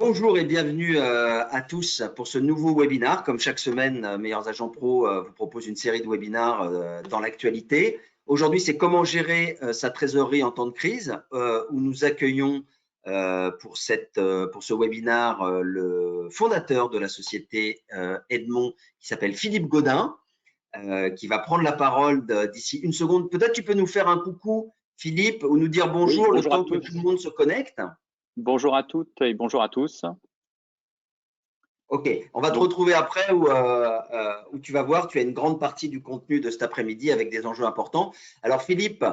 Bonjour et bienvenue à tous pour ce nouveau webinar. Comme chaque semaine, Meilleurs Agents Pro vous propose une série de webinars dans l'actualité. Aujourd'hui, c'est comment gérer sa trésorerie en temps de crise, où nous accueillons pour ce webinar le fondateur de la société Edmond, qui s'appelle Philippe Gaudin, qui va prendre la parole d'ici une seconde. Peut-être tu peux nous faire un coucou, Philippe, ou nous dire bonjour, Oui, le bonjour à temps que tous. tout le monde se connecte. Bonjour à toutes et bonjour à tous. Ok, on va te retrouver après où tu vas voir, tu as une grande partie du contenu de cet après-midi avec des enjeux importants. Alors Philippe,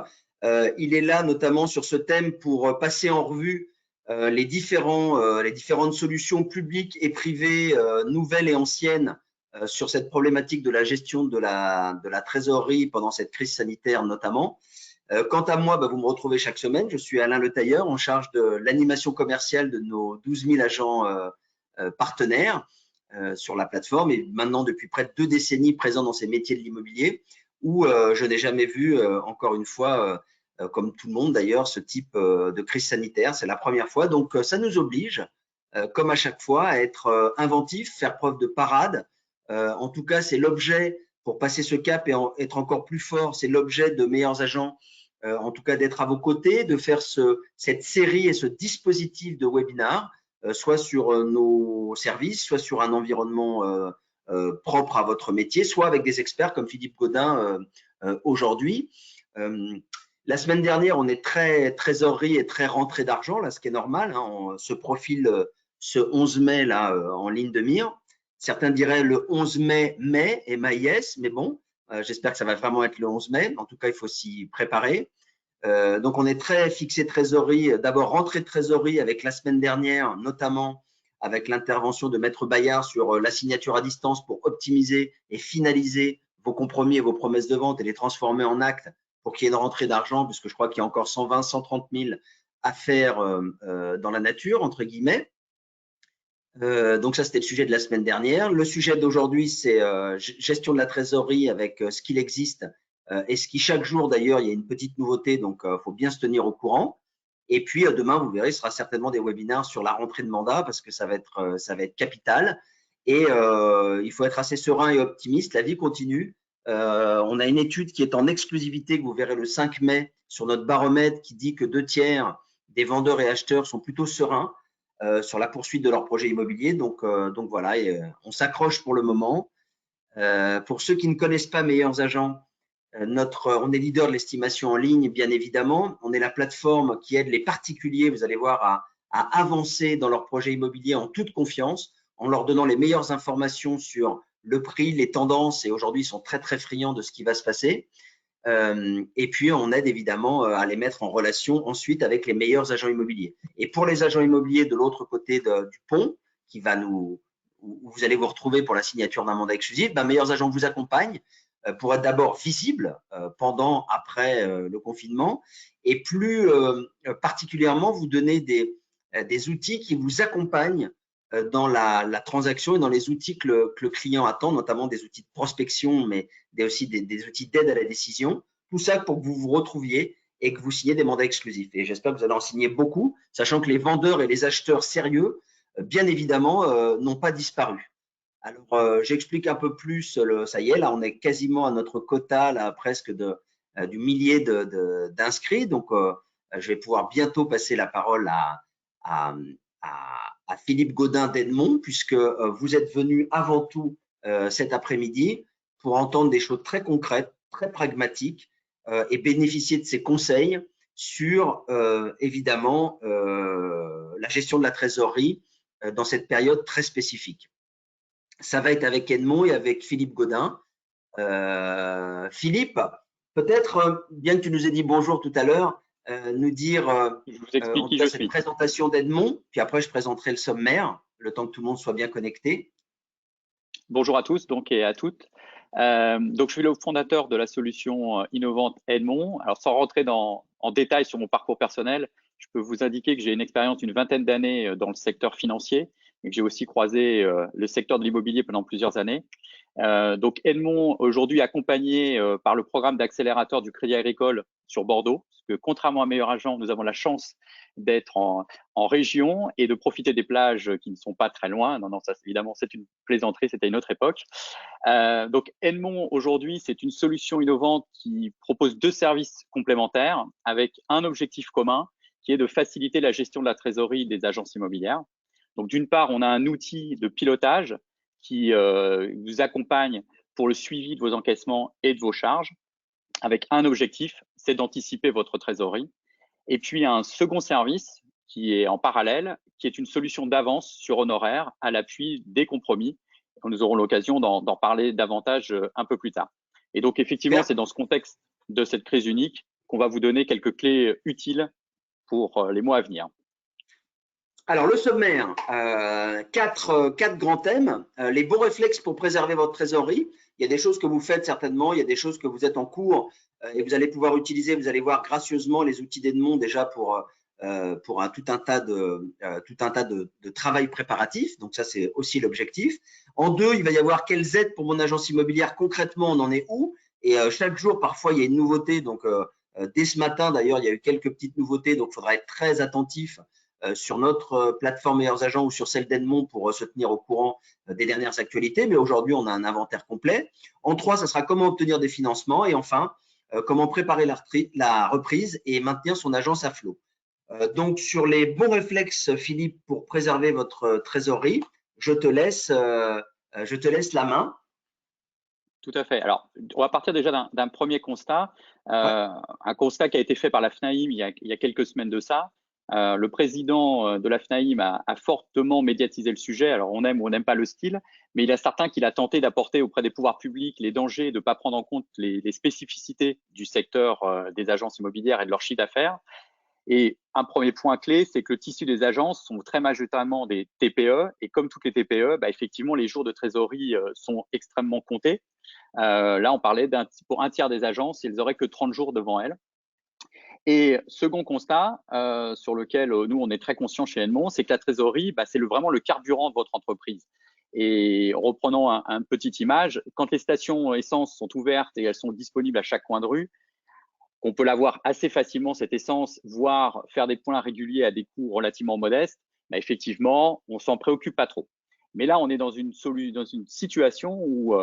il est là notamment sur ce thème pour passer en revue les différentes solutions publiques et privées, nouvelles et anciennes, sur cette problématique de la gestion de la trésorerie pendant cette crise sanitaire notamment. Quant à moi, vous me retrouvez chaque semaine. Je suis Alain Le Tailleur, en charge de l'animation commerciale de nos 12 000 agents partenaires sur la plateforme et maintenant depuis près de 2 décennies présent dans ces métiers de l'immobilier où je n'ai jamais vu, encore une fois, comme tout le monde d'ailleurs, ce type de crise sanitaire. C'est la première fois. Donc, ça nous oblige, comme à chaque fois, à être inventif, faire preuve de parade. En tout cas, c'est l'objet, pour passer ce cap et être encore plus fort, c'est l'objet de Meilleurs Agents, en tout cas d'être à vos côtés, de faire cette série et ce dispositif de webinaire, soit sur nos services, soit sur un environnement propre à votre métier, soit avec des experts comme Philippe Gaudin aujourd'hui. La semaine dernière, on est très trésorerie et très rentrée d'argent, là, ce qui est normal. On se profile ce 11 mai là en ligne de mire. Certains diraient le 11 mai, M-A-I-S, mais bon, j'espère que ça va vraiment être le 11 mai. En tout cas, il faut s'y préparer. Donc, on est très fixé trésorerie. D'abord, rentrée de trésorerie avec la semaine dernière, notamment avec l'intervention de Maître Bayard sur la signature à distance pour optimiser et finaliser vos compromis et vos promesses de vente et les transformer en actes pour qu'il y ait une rentrée d'argent, puisque je crois qu'il y a encore 120, 130 000 à faire dans la nature, entre guillemets. Donc ça, c'était le sujet de la semaine dernière. Le sujet d'aujourd'hui, c'est gestion de la trésorerie avec ce qu'il existe et ce qui, chaque jour d'ailleurs, il y a une petite nouveauté, donc il faut bien se tenir au courant. Et puis demain, vous verrez, ce sera certainement des webinaires sur la rentrée de mandat parce que ça va être capital. Et il faut être assez serein et optimiste. La vie continue. On a une étude qui est en exclusivité que vous verrez le 5 mai sur notre baromètre qui dit que 2/3 des vendeurs et acheteurs sont plutôt sereins sur la poursuite de leur projet immobilier. Donc voilà, on s'accroche pour le moment. Pour ceux qui ne connaissent pas Meilleurs Agents, on est leader de l'estimation en ligne, bien évidemment. On est la plateforme qui aide les particuliers, vous allez voir, à avancer dans leur projet immobilier en toute confiance, en leur donnant les meilleures informations sur le prix, les tendances, et aujourd'hui, ils sont très, très friands de ce qui va se passer. Et puis, on aide évidemment à les mettre en relation ensuite avec les meilleurs agents immobiliers. Et pour les agents immobiliers de l'autre côté du pont, où vous allez vous retrouver pour la signature d'un mandat exclusif, Meilleurs Agents vous accompagnent pour être d'abord visible pendant, après le confinement, et plus particulièrement vous donner des outils qui vous accompagnent dans la transaction et dans les outils que le client attend, notamment des outils de prospection, mais aussi des outils d'aide à la décision. Tout ça pour que vous vous retrouviez et que vous signiez des mandats exclusifs. Et j'espère que vous allez en signer beaucoup, sachant que les vendeurs et les acheteurs sérieux, bien évidemment, n'ont pas disparu. Alors, j'explique un peu plus. Ça y est, là, on est quasiment à notre quota, là, presque du millier d'inscrits. Donc, je vais pouvoir bientôt passer la parole à Philippe Gaudin d'Edmond, puisque vous êtes venu avant tout cet après-midi pour entendre des choses très concrètes, très pragmatiques et bénéficier de ses conseils sur, évidemment, la gestion de la trésorerie dans cette période très spécifique. Ça va être avec Edmond et avec Philippe Gaudin. Philippe, peut-être, bien que tu nous aies dit bonjour tout à l'heure, nous dire Je vous explique en tout qui cas je cette suis. présentation d'Edmond, puis après je présenterai le sommaire, le temps que tout le monde soit bien connecté. Bonjour à tous donc et à toutes. Donc je suis le fondateur de la solution innovante Edmond. Alors sans rentrer en détail sur mon parcours personnel, je peux vous indiquer que j'ai une expérience d'une vingtaine d'années dans le secteur financier et que j'ai aussi croisé le secteur de l'immobilier pendant plusieurs années. Donc Edmond aujourd'hui accompagné par le programme d'accélérateur du Crédit Agricole sur Bordeaux, que contrairement à Meilleur Agent, nous avons la chance d'être en région et de profiter des plages qui ne sont pas très loin. Non, non, ça évidemment, c'est une plaisanterie, c'était une autre époque. Donc Edmond, aujourd'hui, c'est une solution innovante qui propose deux services complémentaires avec un objectif commun qui est de faciliter la gestion de la trésorerie des agences immobilières. Donc d'une part, on a un outil de pilotage qui vous accompagne pour le suivi de vos encaissements et de vos charges avec un objectif, c'est d'anticiper votre trésorerie. Et puis un second service qui est en parallèle, qui est une solution d'avance sur honoraires à l'appui des compromis. Nous aurons l'occasion d'en parler davantage un peu plus tard. Et donc, effectivement, c'est dans ce contexte de cette crise unique qu'on va vous donner quelques clés utiles pour les mois à venir. Alors, le sommaire, quatre grands thèmes. Les bons réflexes pour préserver votre trésorerie. Il y a des choses que vous faites certainement, il y a des choses que vous êtes en cours et vous allez pouvoir utiliser, vous allez voir gracieusement les outils d'Edmond déjà pour tout un tas de travail préparatif. Donc ça, c'est aussi l'objectif. En deux, il va y avoir quelles aides pour mon agence immobilière concrètement, on en est où? Et chaque jour, parfois, il y a une nouveauté. Donc, dès ce matin, d'ailleurs, il y a eu quelques petites nouveautés. Donc, il faudra être très attentif sur notre plateforme Meilleurs Agents ou sur celle d'Edmond pour se tenir au courant des dernières actualités. Mais aujourd'hui, on a un inventaire complet. En trois, ça sera comment obtenir des financements. Et enfin, comment préparer la reprise et maintenir son agence à flot. Donc, sur les bons réflexes, Philippe, pour préserver votre trésorerie, je te laisse la main. Tout à fait. Alors, on va partir déjà d'un premier constat, un constat qui a été fait par la FNAIM il y a quelques semaines de ça. Le président de la FNAIM a fortement médiatisé le sujet. Alors, on aime ou on n'aime pas le style, mais il est certain qu'il a tenté d'apporter auprès des pouvoirs publics les dangers de ne pas prendre en compte les spécificités du secteur des agences immobilières et de leur chiffre d'affaires. Et un premier point clé, c'est que le tissu des agences sont très majoritairement des TPE. Et comme toutes les TPE, effectivement, les jours de trésorerie sont extrêmement comptés. Là, on parlait pour un tiers des agences, ils n'auraient que 30 jours devant elles. Et second constat, sur lequel nous, on est très conscients chez Edmond, c'est que la trésorerie, c'est vraiment le carburant de votre entreprise. Et reprenons une petite image, quand les stations essence sont ouvertes et elles sont disponibles à chaque coin de rue, qu'on peut l'avoir assez facilement, cette essence, voire faire des points réguliers à des coûts relativement modestes, effectivement, on s'en préoccupe pas trop. Mais là, on est dans une situation où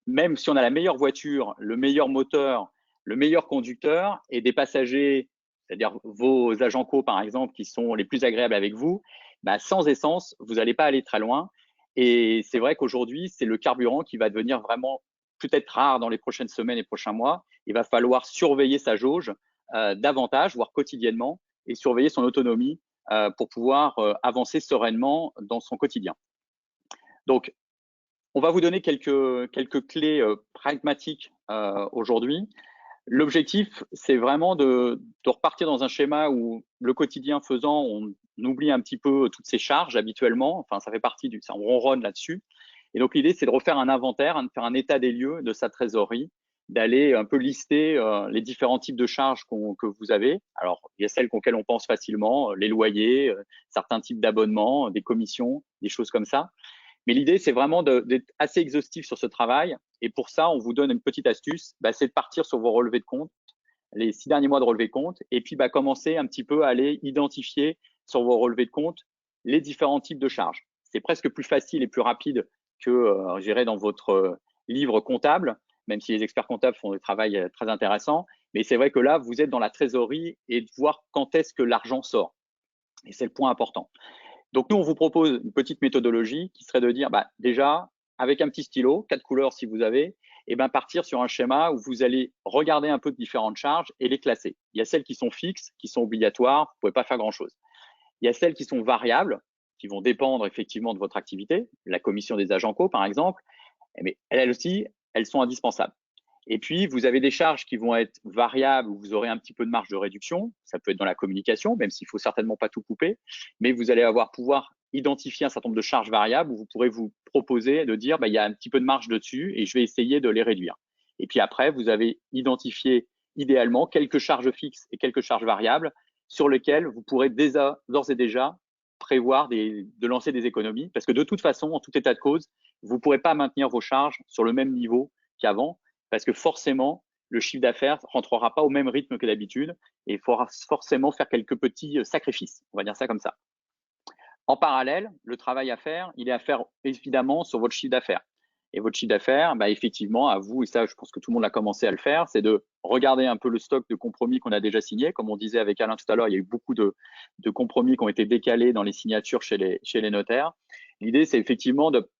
même si on a la meilleure voiture, le meilleur moteur, le meilleur conducteur et des passagers, c'est-à-dire vos agents co, par exemple, qui sont les plus agréables avec vous, sans essence, vous n'allez pas aller très loin. Et c'est vrai qu'aujourd'hui, c'est le carburant qui va devenir vraiment peut-être rare dans les prochaines semaines et prochains mois. Il va falloir surveiller sa jauge davantage, voire quotidiennement, et surveiller son autonomie pour pouvoir avancer sereinement dans son quotidien. Donc, on va vous donner quelques clés pragmatiques aujourd'hui. L'objectif, c'est vraiment de repartir dans un schéma où le quotidien faisant, on oublie un petit peu toutes ces charges habituellement. Enfin, ça fait partie on ronronne là-dessus. Et donc, l'idée, c'est de refaire un inventaire, de faire un état des lieux de sa trésorerie, d'aller un peu lister les différents types de charges que vous avez. Alors, il y a celles auxquelles on pense facilement, les loyers, certains types d'abonnements, des commissions, des choses comme ça. Mais l'idée, c'est vraiment d'être assez exhaustif sur ce travail. Et pour ça, on vous donne une petite astuce, c'est de partir sur vos relevés de compte, les 6 derniers mois de relevés de compte, et puis commencer un petit peu à aller identifier sur vos relevés de compte les différents types de charges. C'est presque plus facile et plus rapide que, je dirais, dans votre livre comptable, même si les experts comptables font un travail très intéressant. Mais c'est vrai que là, vous êtes dans la trésorerie et de voir quand est-ce que l'argent sort. Et c'est le point important. Donc, nous, on vous propose une petite méthodologie qui serait de dire, déjà, avec un petit stylo, 4 couleurs si vous avez, et partir sur un schéma où vous allez regarder un peu de différentes charges et les classer. Il y a celles qui sont fixes, qui sont obligatoires, vous ne pouvez pas faire grand-chose. Il y a celles qui sont variables, qui vont dépendre effectivement de votre activité, la commission des agents co, par exemple, mais elles aussi, elles sont indispensables. Et puis, vous avez des charges qui vont être variables où vous aurez un petit peu de marge de réduction. Ça peut être dans la communication, même s'il ne faut certainement pas tout couper. Mais vous allez pouvoir identifier un certain nombre de charges variables où vous pourrez vous proposer de dire, il y a un petit peu de marge dessus et je vais essayer de les réduire. Et puis après, vous avez identifié idéalement quelques charges fixes et quelques charges variables sur lesquelles vous pourrez d'ores et déjà prévoir de lancer des économies. Parce que de toute façon, en tout état de cause, vous ne pourrez pas maintenir vos charges sur le même niveau qu'avant. Parce que forcément, le chiffre d'affaires ne rentrera pas au même rythme que d'habitude et il faudra forcément faire quelques petits sacrifices, on va dire ça comme ça. En parallèle, le travail à faire, il est à faire évidemment sur votre chiffre d'affaires. Et votre chiffre d'affaires, effectivement, à vous, et ça, je pense que tout le monde a commencé à le faire, c'est de regarder un peu le stock de compromis qu'on a déjà signé. Comme on disait avec Alain tout à l'heure, il y a eu beaucoup de compromis qui ont été décalés dans les signatures chez les notaires. L'idée, c'est effectivement de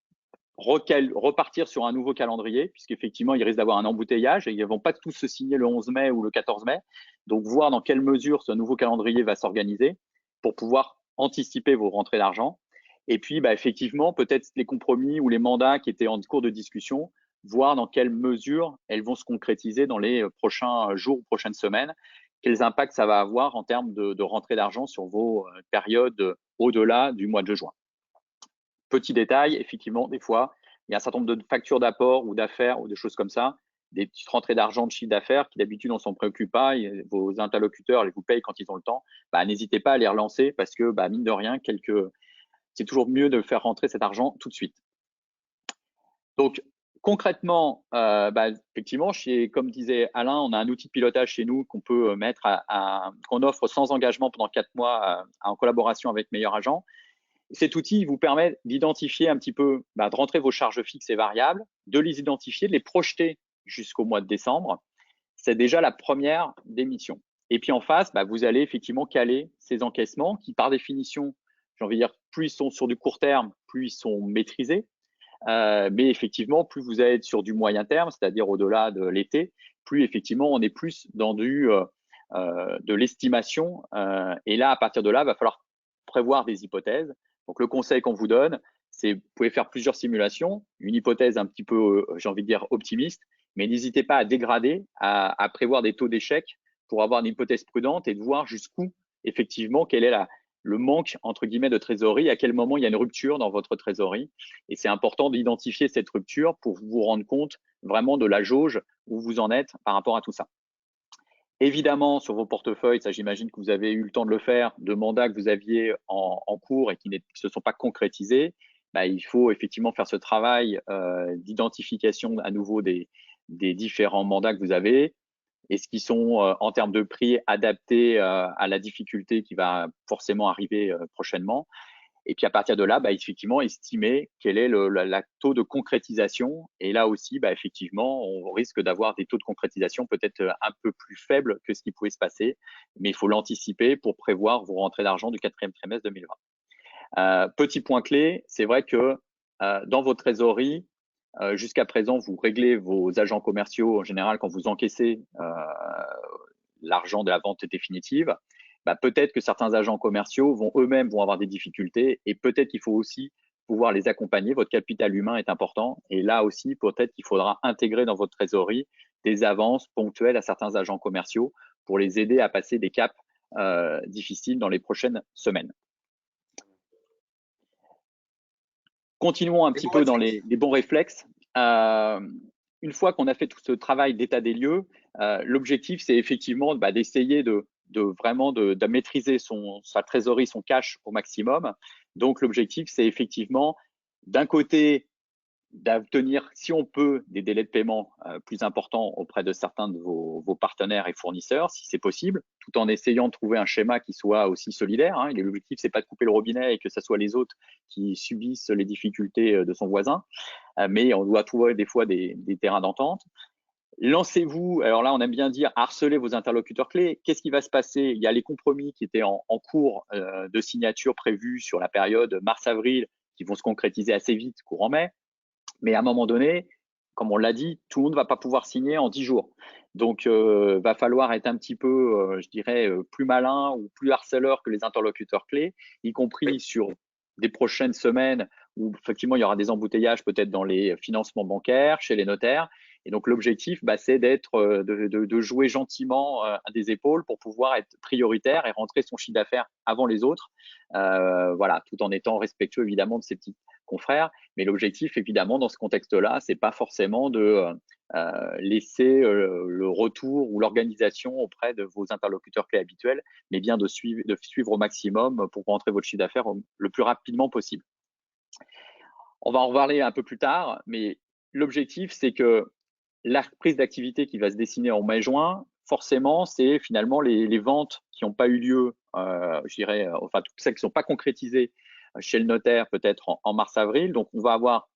repartir sur un nouveau calendrier, puisqu'effectivement, il risque d'avoir un embouteillage et ils ne vont pas tous se signer le 11 mai ou le 14 mai. Donc, voir dans quelle mesure ce nouveau calendrier va s'organiser pour pouvoir anticiper vos rentrées d'argent. Et puis, effectivement, peut-être les compromis ou les mandats qui étaient en cours de discussion, voir dans quelle mesure elles vont se concrétiser dans les prochains jours ou prochaines semaines, quels impacts ça va avoir en termes de rentrée d'argent sur vos périodes au-delà du mois de juin. Petit détail, effectivement, des fois, il y a un certain nombre de factures d'apport ou d'affaires ou de choses comme ça, des petites rentrées d'argent de chiffre d'affaires qui d'habitude on s'en préoccupe pas, vos interlocuteurs les vous payent quand ils ont le temps, n'hésitez pas à les relancer parce que mine de rien, c'est toujours mieux de faire rentrer cet argent tout de suite. Donc concrètement, effectivement, comme disait Alain, on a un outil de pilotage chez nous qu'on peut mettre qu'on offre sans engagement pendant 4 mois en collaboration avec Meilleur Agent. Cet outil vous permet d'identifier un petit peu, de rentrer vos charges fixes et variables, de les identifier, de les projeter jusqu'au mois de décembre. C'est déjà la première des missions. Et puis en face, vous allez effectivement caler ces encaissements qui, par définition, j'ai envie de dire, plus ils sont sur du court terme, plus ils sont maîtrisés. Mais effectivement, plus vous êtes sur du moyen terme, c'est-à-dire au-delà de l'été, plus effectivement on est plus dans de l'estimation. Et là, à partir de là, il va falloir prévoir des hypothèses. Donc, le conseil qu'on vous donne, c'est vous pouvez faire plusieurs simulations, une hypothèse un petit peu, j'ai envie de dire, optimiste, mais n'hésitez pas à dégrader, à prévoir des taux d'échec pour avoir une hypothèse prudente et de voir jusqu'où, effectivement, quel est le manque, entre guillemets, de trésorerie, à quel moment il y a une rupture dans votre trésorerie. Et c'est important d'identifier cette rupture pour vous rendre compte vraiment de la jauge où vous en êtes par rapport à tout ça. Évidemment, sur vos portefeuilles, ça j'imagine que vous avez eu le temps de le faire, de mandats que vous aviez en cours et qui ne se sont pas concrétisés, il faut effectivement faire ce travail d'identification à nouveau des différents mandats que vous avez. Est-ce qu'ils sont en termes de prix adaptés à la difficulté qui va forcément arriver prochainement? Et puis à partir de là, effectivement, estimer quel est le taux de concrétisation. Et là aussi, effectivement, on risque d'avoir des taux de concrétisation peut-être un peu plus faibles que ce qui pouvait se passer, mais il faut l'anticiper pour prévoir vos rentrées d'argent du 4e trimestre 2020. Petit point clé, c'est vrai que dans vos trésoreries, jusqu'à présent, vous réglez vos agents commerciaux en général quand vous encaissez l'argent de la vente définitive. Peut-être que certains agents commerciaux vont eux-mêmes avoir des difficultés et peut-être qu'il faut aussi pouvoir les accompagner. Votre capital humain est important et là aussi, peut-être qu'il faudra intégrer dans votre trésorerie des avances ponctuelles à certains agents commerciaux pour les aider à passer des caps difficiles dans les prochaines semaines. Continuons un petit peu dans les bons réflexes. Une fois qu'on a fait tout ce travail d'état des lieux, l'objectif, c'est effectivement d'essayer de vraiment maîtriser sa trésorerie, son cash au maximum. Donc, l'objectif, c'est effectivement, d'un côté, d'obtenir, si on peut, des délais de paiement plus importants auprès de certains de vos partenaires et fournisseurs, si c'est possible, tout en essayant de trouver un schéma qui soit aussi solidaire. Et l'objectif, c'est pas de couper le robinet et que ce soit les autres qui subissent les difficultés de son voisin, mais on doit trouver des fois des terrains d'entente. Lancez-vous, alors là on aime bien dire harceler vos interlocuteurs clés. Qu'est-ce qui va se passer? Il y a les compromis qui étaient en cours de signature prévus sur la période mars-avril qui vont se concrétiser assez vite courant mai. Mais à un moment donné, comme on l'a dit, tout le monde ne va pas pouvoir signer en 10 jours. Donc, va falloir être un petit peu, je dirais, plus malin ou plus harceleur que les interlocuteurs clés, y compris sur des prochaines semaines où effectivement il y aura des embouteillages peut-être dans les financements bancaires, chez les notaires. Et donc l'objectif, c'est d'être, de jouer gentiment à des épaules pour pouvoir être prioritaire et rentrer son chiffre d'affaires avant les autres. Voilà, tout en étant respectueux évidemment de ses petits confrères. Mais l'objectif, évidemment, dans ce contexte-là, c'est pas forcément de laisser le retour ou l'organisation auprès de vos interlocuteurs clés habituels, mais bien de suivre au maximum pour rentrer votre chiffre d'affaires le plus rapidement possible. On va en reparler un peu plus tard, mais l'objectif, c'est que la prise d'activité qui va se dessiner en mai-juin, forcément, c'est finalement les ventes qui n'ont pas eu lieu, je dirais, enfin, toutes celles qui ne sont pas concrétisées chez le notaire, peut-être en mars-avril. Donc, on va avoir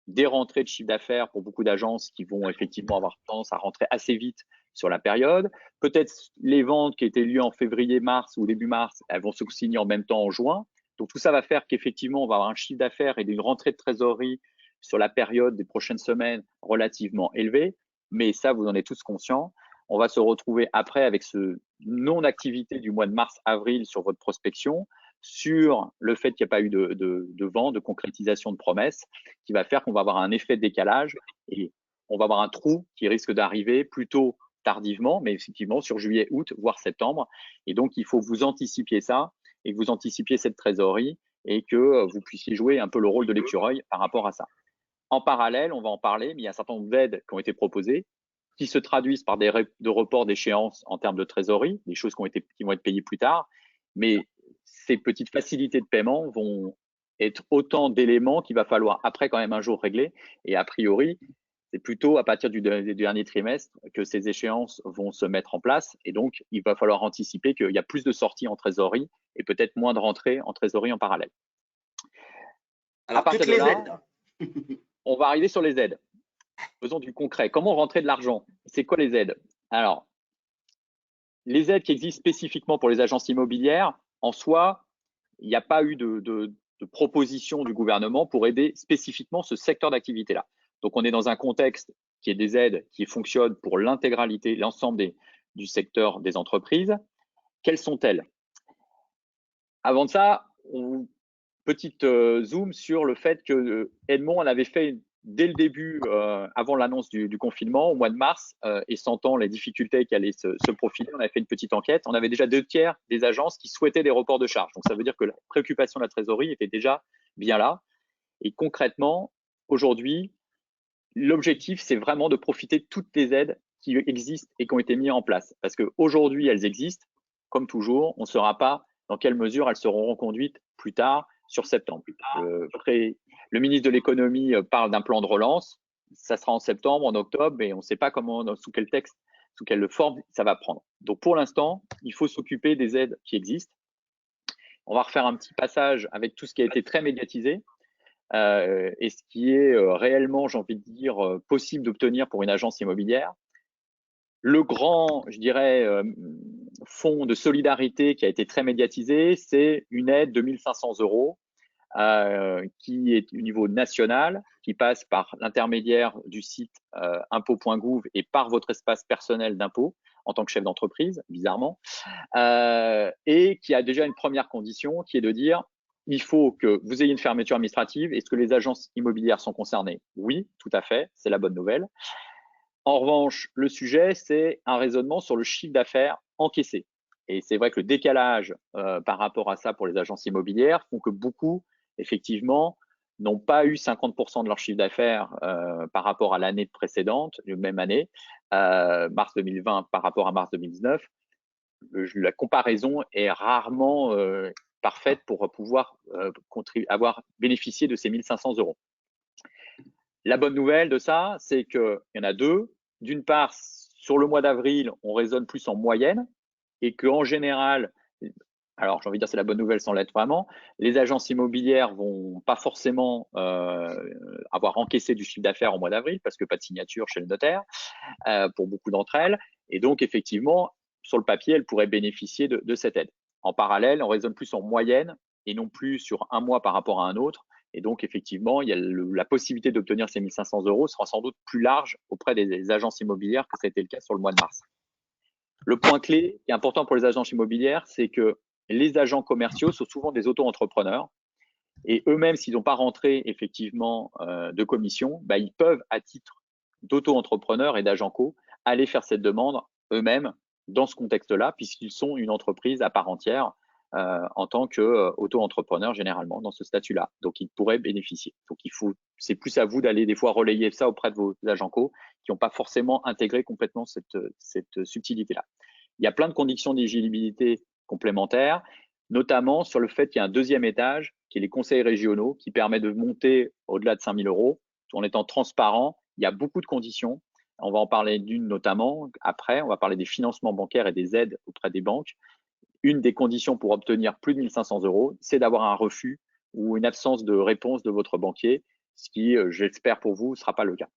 des rentrées de chiffre d'affaires pour beaucoup d'agences qui vont effectivement avoir tendance à rentrer assez vite sur la période. Peut-être les ventes qui étaient lieu en février-mars ou début mars, elles vont se signer en même temps en juin. Donc, tout ça va faire qu'effectivement, on va avoir un chiffre d'affaires et une rentrée de trésorerie sur la période des prochaines semaines relativement élevée. Mais ça, vous en êtes tous conscients. On va se retrouver après avec ce non-activité du mois de mars-avril sur votre prospection, sur le fait qu'il n'y a pas eu de vente, de concrétisation de promesses, qui va faire qu'on va avoir un effet de décalage et on va avoir un trou qui risque d'arriver plutôt tardivement, mais effectivement sur juillet, août, voire septembre. Et donc, il faut que vous anticipiez ça et que vous anticipiez cette trésorerie et que vous puissiez jouer un peu le rôle de l'écureuil par rapport à ça. En parallèle, on va en parler, mais il y a un certain nombre d'aides qui ont été proposées qui se traduisent par des reports d'échéance en termes de trésorerie, des choses qui vont être payées plus tard. Mais ces petites facilités de paiement vont être autant d'éléments qu'il va falloir après quand même un jour régler. Et a priori, c'est plutôt à partir du dernier trimestre que ces échéances vont se mettre en place. Et donc, il va falloir anticiper qu'il y a plus de sorties en trésorerie et peut-être moins de rentrées en trésorerie en parallèle. Alors, toutes les aides. On va arriver sur les aides. Faisons du concret. Comment rentrer de l'argent? C'est quoi les aides? Alors, les aides qui existent spécifiquement pour les agences immobilières, en soi, il n'y a pas eu de proposition du gouvernement pour aider spécifiquement ce secteur d'activité-là. Donc, on est dans un contexte qui est des aides qui fonctionnent pour l'intégralité, l'ensemble du secteur des entreprises. Quelles sont-elles? Avant de ça, petite zoom sur le fait que Edmond en avait fait dès le début, avant l'annonce du confinement, au mois de mars, et sentant les difficultés qui allaient se profiler, on avait fait une petite enquête. On avait déjà 2/3 des agences qui souhaitaient des reports de charges. Donc, ça veut dire que la préoccupation de la trésorerie était déjà bien là. Et concrètement, aujourd'hui, l'objectif, c'est vraiment de profiter de toutes les aides qui existent et qui ont été mises en place. Parce qu'aujourd'hui, elles existent. Comme toujours, on ne saura pas dans quelle mesure elles seront reconduites plus tard sur septembre. Le ministre de l'économie parle d'un plan de relance. Ça sera en septembre, en octobre, et on ne sait pas sous quel texte, sous quelle forme ça va prendre. Donc, pour l'instant, il faut s'occuper des aides qui existent. On va refaire un petit passage avec tout ce qui a été très médiatisé. Et ce qui est réellement, j'ai envie de dire, possible d'obtenir pour une agence immobilière. Le grand, je dirais, fonds de solidarité qui a été très médiatisé, c'est une aide de 1 500 € qui est au niveau national, qui passe par l'intermédiaire du site impôt.gouv et par votre espace personnel d'impôt en tant que chef d'entreprise, bizarrement, et qui a déjà une première condition qui est de dire il faut que vous ayez une fermeture administrative. Est-ce que les agences immobilières sont concernées? Oui, tout à fait, c'est la bonne nouvelle. En revanche, le sujet, c'est un raisonnement sur le chiffre d'affaires encaissé. Et c'est vrai que le décalage par rapport à ça pour les agences immobilières font que beaucoup, effectivement, n'ont pas eu 50% de leur chiffre d'affaires par rapport à l'année précédente, la même année, mars 2020 par rapport à mars 2019. La comparaison est rarement parfaite pour pouvoir avoir bénéficié de ces 1 500 €. La bonne nouvelle de ça, c'est qu'il y en a deux. D'une part, sur le mois d'avril, on raisonne plus en moyenne et qu'en général, alors j'ai envie de dire c'est la bonne nouvelle sans l'être vraiment, les agences immobilières vont pas forcément avoir encaissé du chiffre d'affaires en mois d'avril parce que pas de signature chez le notaire pour beaucoup d'entre elles. Et donc, effectivement, sur le papier, elles pourraient bénéficier de cette aide. En parallèle, on raisonne plus en moyenne et non plus sur un mois par rapport à un autre. Et donc, effectivement, il y a la possibilité d'obtenir ces 1 500 € sera sans doute plus large auprès des agences immobilières que ça a été le cas sur le mois de mars. Le point clé qui est important pour les agences immobilières, c'est que les agents commerciaux sont souvent des auto-entrepreneurs et eux-mêmes, s'ils n'ont pas rentré effectivement de commission, ils peuvent, à titre d'auto-entrepreneurs et d'agents co, aller faire cette demande eux-mêmes dans ce contexte-là, puisqu'ils sont une entreprise à part entière en tant qu'auto-entrepreneur généralement dans ce statut-là. Donc, ils pourraient bénéficier. Donc, c'est plus à vous d'aller des fois relayer ça auprès de vos agents co qui n'ont pas forcément intégré complètement cette subtilité-là. Il y a plein de conditions d'éligibilité complémentaires, notamment sur le fait qu'il y a un deuxième étage qui est les conseils régionaux qui permet de monter au-delà de 5 000 € en étant transparent. Il y a beaucoup de conditions. On va en parler d'une notamment après. On va parler des financements bancaires et des aides auprès des banques. Une des conditions pour obtenir plus de 1 500 €, c'est d'avoir un refus ou une absence de réponse de votre banquier, ce qui, j'espère pour vous, ne sera pas le cas.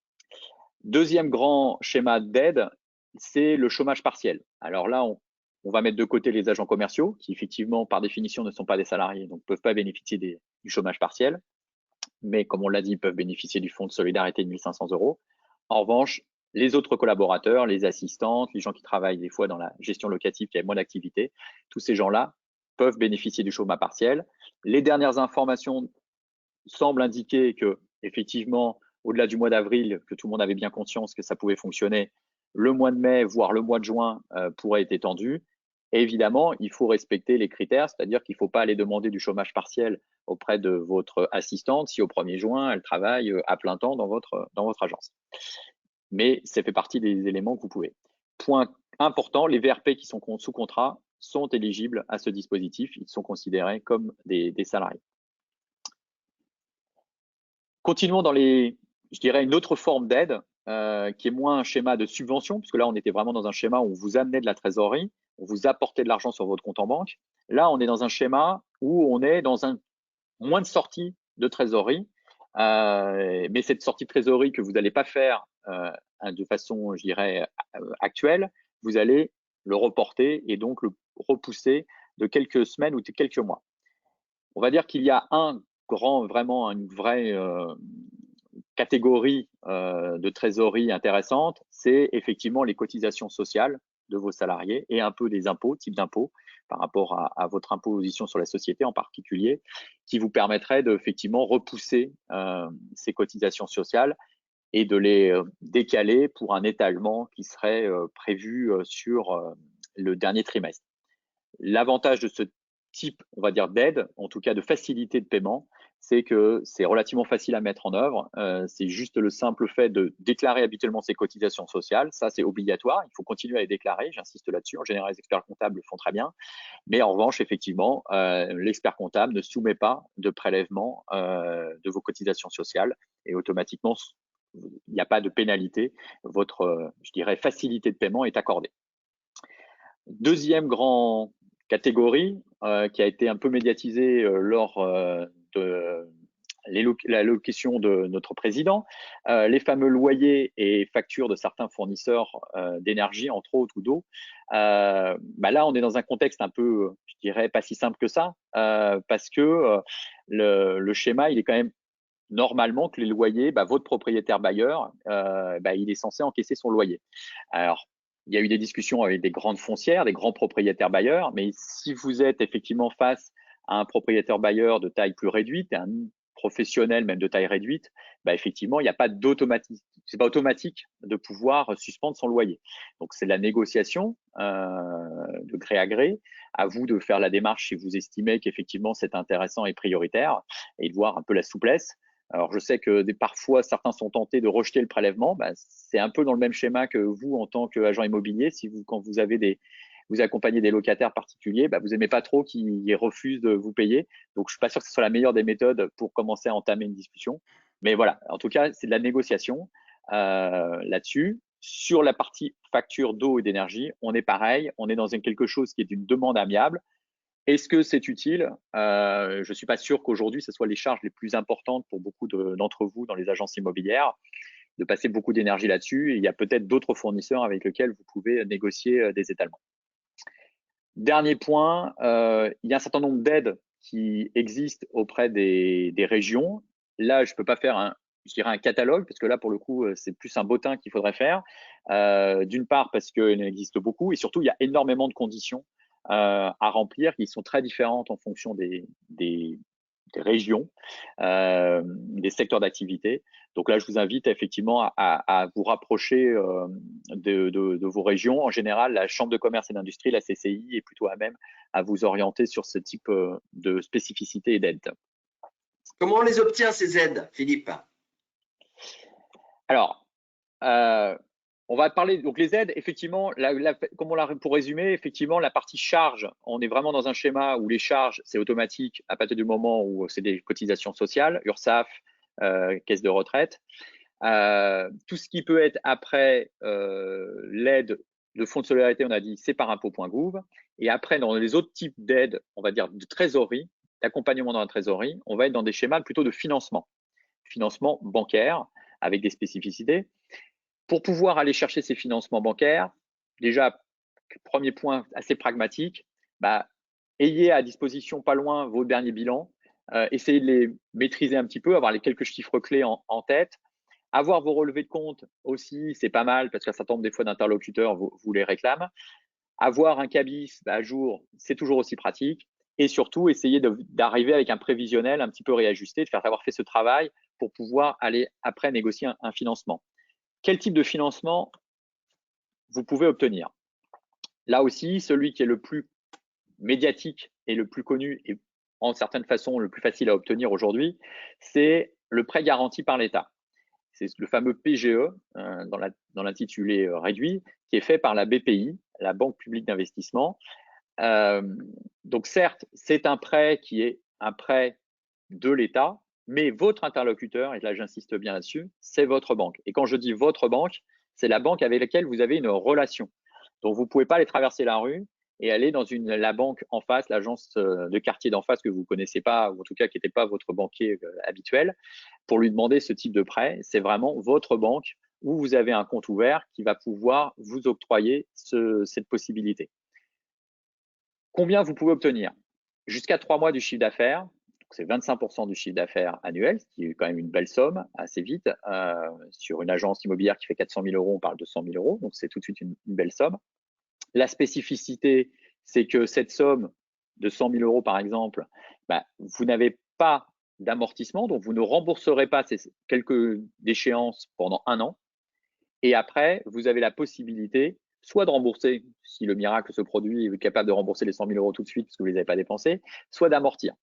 Deuxième grand schéma d'aide, c'est le chômage partiel. Alors là, on va mettre de côté les agents commerciaux qui, effectivement, par définition, ne sont pas des salariés, donc ne peuvent pas bénéficier du chômage partiel. Mais comme on l'a dit, ils peuvent bénéficier du fonds de solidarité de 1 500 €. En revanche, les autres collaborateurs, les assistantes, les gens qui travaillent des fois dans la gestion locative, qui a moins d'activité, tous ces gens-là peuvent bénéficier du chômage partiel. Les dernières informations semblent indiquer que, effectivement, au-delà du mois d'avril, que tout le monde avait bien conscience que ça pouvait fonctionner, le mois de mai, voire le mois de juin pourrait être étendu. Et évidemment, il faut respecter les critères, c'est-à-dire qu'il ne faut pas aller demander du chômage partiel auprès de votre assistante si au 1er juin, elle travaille à plein temps dans votre agence. Mais ça fait partie des éléments que vous pouvez. Point important, les VRP qui sont sous contrat sont éligibles à ce dispositif. Ils sont considérés comme des salariés. Continuons dans je dirais, une autre forme d'aide qui est moins un schéma de subvention, puisque là, on était vraiment dans un schéma où on vous amenait de la trésorerie, on vous apportait de l'argent sur votre compte en banque. Là, on est dans un schéma où on est dans moins de sorties de trésorerie, mais cette sortie de trésorerie que vous n'allez pas faire de façon, je dirais, actuelle, vous allez le reporter et donc le repousser de quelques semaines ou de quelques mois. On va dire qu'il y a vraiment une vraie catégorie de trésorerie intéressante, c'est effectivement les cotisations sociales de vos salariés et un peu des impôts, type d'impôts, par rapport à votre imposition sur la société en particulier, qui vous permettrait de effectivement repousser ces cotisations sociales et de les décaler pour un étalement qui serait prévu sur le dernier trimestre. L'avantage de ce type, on va dire, d'aide, en tout cas de facilité de paiement, c'est que c'est relativement facile à mettre en œuvre. C'est juste le simple fait de déclarer habituellement ses cotisations sociales. Ça, c'est obligatoire. Il faut continuer à les déclarer. J'insiste là-dessus. En général, les experts comptables le font très bien. Mais en revanche, effectivement, l'expert comptable ne soumet pas de prélèvement de vos cotisations sociales et automatiquement, il n'y a pas de pénalité. Votre, je dirais, facilité de paiement est accordée. Deuxième grande catégorie qui a été un peu médiatisée lors de l'allocution de notre président, les fameux loyers et factures de certains fournisseurs d'énergie, entre autres, ou d'eau. Là, on est dans un contexte un peu, je dirais, pas si simple que ça, parce que le schéma, il est quand même normalement que les loyers, votre propriétaire bailleur, il est censé encaisser son loyer. Alors, il y a eu des discussions avec des grandes foncières, des grands propriétaires bailleurs, mais si vous êtes effectivement face à un propriétaire bailleur de taille plus réduite, un professionnel même de taille réduite, effectivement, il n'y a pas d'automatique. C'est pas automatique de pouvoir suspendre son loyer. Donc, c'est de la négociation de gré à gré. À vous de faire la démarche si vous estimez qu'effectivement c'est intéressant et prioritaire et de voir un peu la souplesse. Alors, je sais que parfois, certains sont tentés de rejeter le prélèvement. C'est un peu dans le même schéma que vous en tant qu'agent immobilier. Quand vous accompagnez des locataires particuliers, vous n'aimez pas trop qu'ils refusent de vous payer. Donc, je suis pas sûr que ce soit la meilleure des méthodes pour commencer à entamer une discussion. Mais voilà, en tout cas, c'est de la négociation là-dessus. Sur la partie facture d'eau et d'énergie, on est pareil. On est dans quelque chose qui est une demande amiable. Est-ce que c'est utile? Je ne suis pas sûr qu'aujourd'hui, ce soit les charges les plus importantes pour beaucoup d'entre vous dans les agences immobilières, de passer beaucoup d'énergie là-dessus. Il y a peut-être d'autres fournisseurs avec lesquels vous pouvez négocier des étalements. Dernier point, il y a un certain nombre d'aides qui existent auprès des régions. Là, je ne peux pas faire un catalogue, parce que là, pour le coup, c'est plus un bottin qu'il faudrait faire. D'une part, parce qu'il en existe beaucoup, et surtout, il y a énormément de conditions à remplir qui sont très différentes en fonction des régions, des secteurs d'activité. Donc là, je vous invite effectivement à vous rapprocher de vos régions. En général, la Chambre de commerce et d'industrie, la CCI, est plutôt à même à vous orienter sur ce type de spécificité et d'aide. Comment on les obtient, ces aides, Philippe? Alors, on va parler, donc les aides, effectivement, pour résumer, effectivement, la partie charge, on est vraiment dans un schéma où les charges, c'est automatique à partir du moment où c'est des cotisations sociales, URSSAF, caisse de retraite. Tout ce qui peut être après l'aide de fonds de solidarité, on a dit c'est par impôt.gouv. Et après, dans les autres types d'aides, on va dire de trésorerie, d'accompagnement dans la trésorerie, on va être dans des schémas plutôt de financement bancaire avec des spécificités. Pour pouvoir aller chercher ces financements bancaires, déjà, premier point assez pragmatique, ayez à disposition pas loin vos derniers bilans, essayez de les maîtriser un petit peu, avoir les quelques chiffres clés en tête. Avoir vos relevés de compte aussi, c'est pas mal parce que ça tombe des fois d'interlocuteurs vous les réclament. Avoir un cabis à jour, c'est toujours aussi pratique. Et surtout, essayer d'arriver avec un prévisionnel un petit peu réajusté, de faire avoir fait ce travail pour pouvoir aller après négocier un financement. Quel type de financement vous pouvez obtenir? Là aussi, celui qui est le plus médiatique et le plus connu et en certaines façons le plus facile à obtenir aujourd'hui, c'est le prêt garanti par l'État. C'est le fameux PGE dans l'intitulé réduit qui est fait par la BPI, la Banque publique d'investissement. Donc certes, c'est un prêt qui est un prêt de l'État, mais votre interlocuteur, et là j'insiste bien là-dessus, c'est votre banque. Et quand je dis votre banque, c'est la banque avec laquelle vous avez une relation. Donc vous ne pouvez pas aller traverser la rue et aller dans la banque en face, l'agence de quartier d'en face que vous ne connaissez pas, ou en tout cas qui n'était pas votre banquier habituel, pour lui demander ce type de prêt. C'est vraiment votre banque où vous avez un compte ouvert qui va pouvoir vous octroyer cette possibilité. Combien vous pouvez obtenir? Jusqu'à 3 mois du chiffre d'affaires, c'est 25% du chiffre d'affaires annuel, ce qui est quand même une belle somme assez vite. Sur une agence immobilière qui fait 400 000 euros, on parle de 100 000 euros, donc c'est tout de suite une belle somme. La spécificité, c'est que cette somme de 100 000 euros, par exemple, vous n'avez pas d'amortissement, donc vous ne rembourserez pas ces quelques échéances pendant 1 an. Et après, vous avez la possibilité soit de rembourser, si le miracle se produit et vous êtes capable de rembourser les 100 000 euros tout de suite parce que vous ne les avez pas dépensés, soit d'amortir.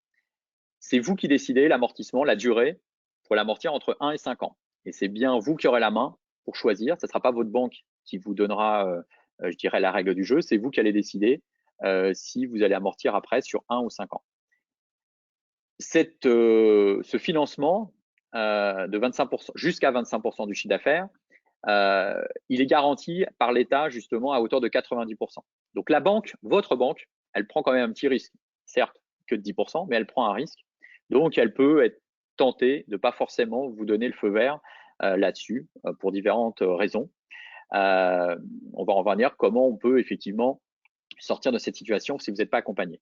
C'est vous qui décidez l'amortissement, la durée, pour l'amortir entre 1 et 5 ans. Et c'est bien vous qui aurez la main pour choisir. Ce ne sera pas votre banque qui vous donnera, je dirais, la règle du jeu. C'est vous qui allez décider si vous allez amortir après sur 1 ou 5 ans. Ce financement de 25%, jusqu'à 25% du chiffre d'affaires, il est garanti par l'État justement à hauteur de 90%. Donc la banque, votre banque, elle prend quand même un petit risque, certes que de 10%, mais elle prend un risque. Donc elle peut être tentée de pas forcément vous donner le feu vert là-dessus pour différentes raisons. On va en revenir comment on peut effectivement sortir de cette situation si vous n'êtes pas accompagné.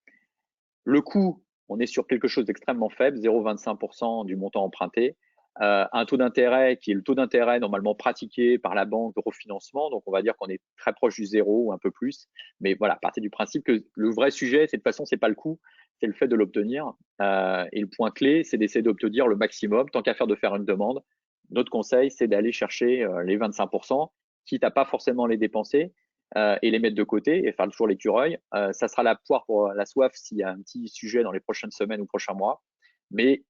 Le coût, on est sur quelque chose d'extrêmement faible, 0,25% du montant emprunté. Un taux d'intérêt qui est le taux d'intérêt normalement pratiqué par la banque de refinancement. Donc, on va dire qu'on est très proche du zéro ou un peu plus. Mais voilà, partez du principe que le vrai sujet, de toute façon, c'est pas le coût, c'est le fait de l'obtenir. Et le point clé, c'est d'essayer d'obtenir le maximum. Tant qu'à faire de faire une demande, notre conseil, c'est d'aller chercher les 25%, quitte à pas forcément les dépenser et les mettre de côté et faire toujours l'écureuil. Ça sera la poire pour la soif s'il y a un petit sujet dans les prochaines semaines ou prochains mois. Mais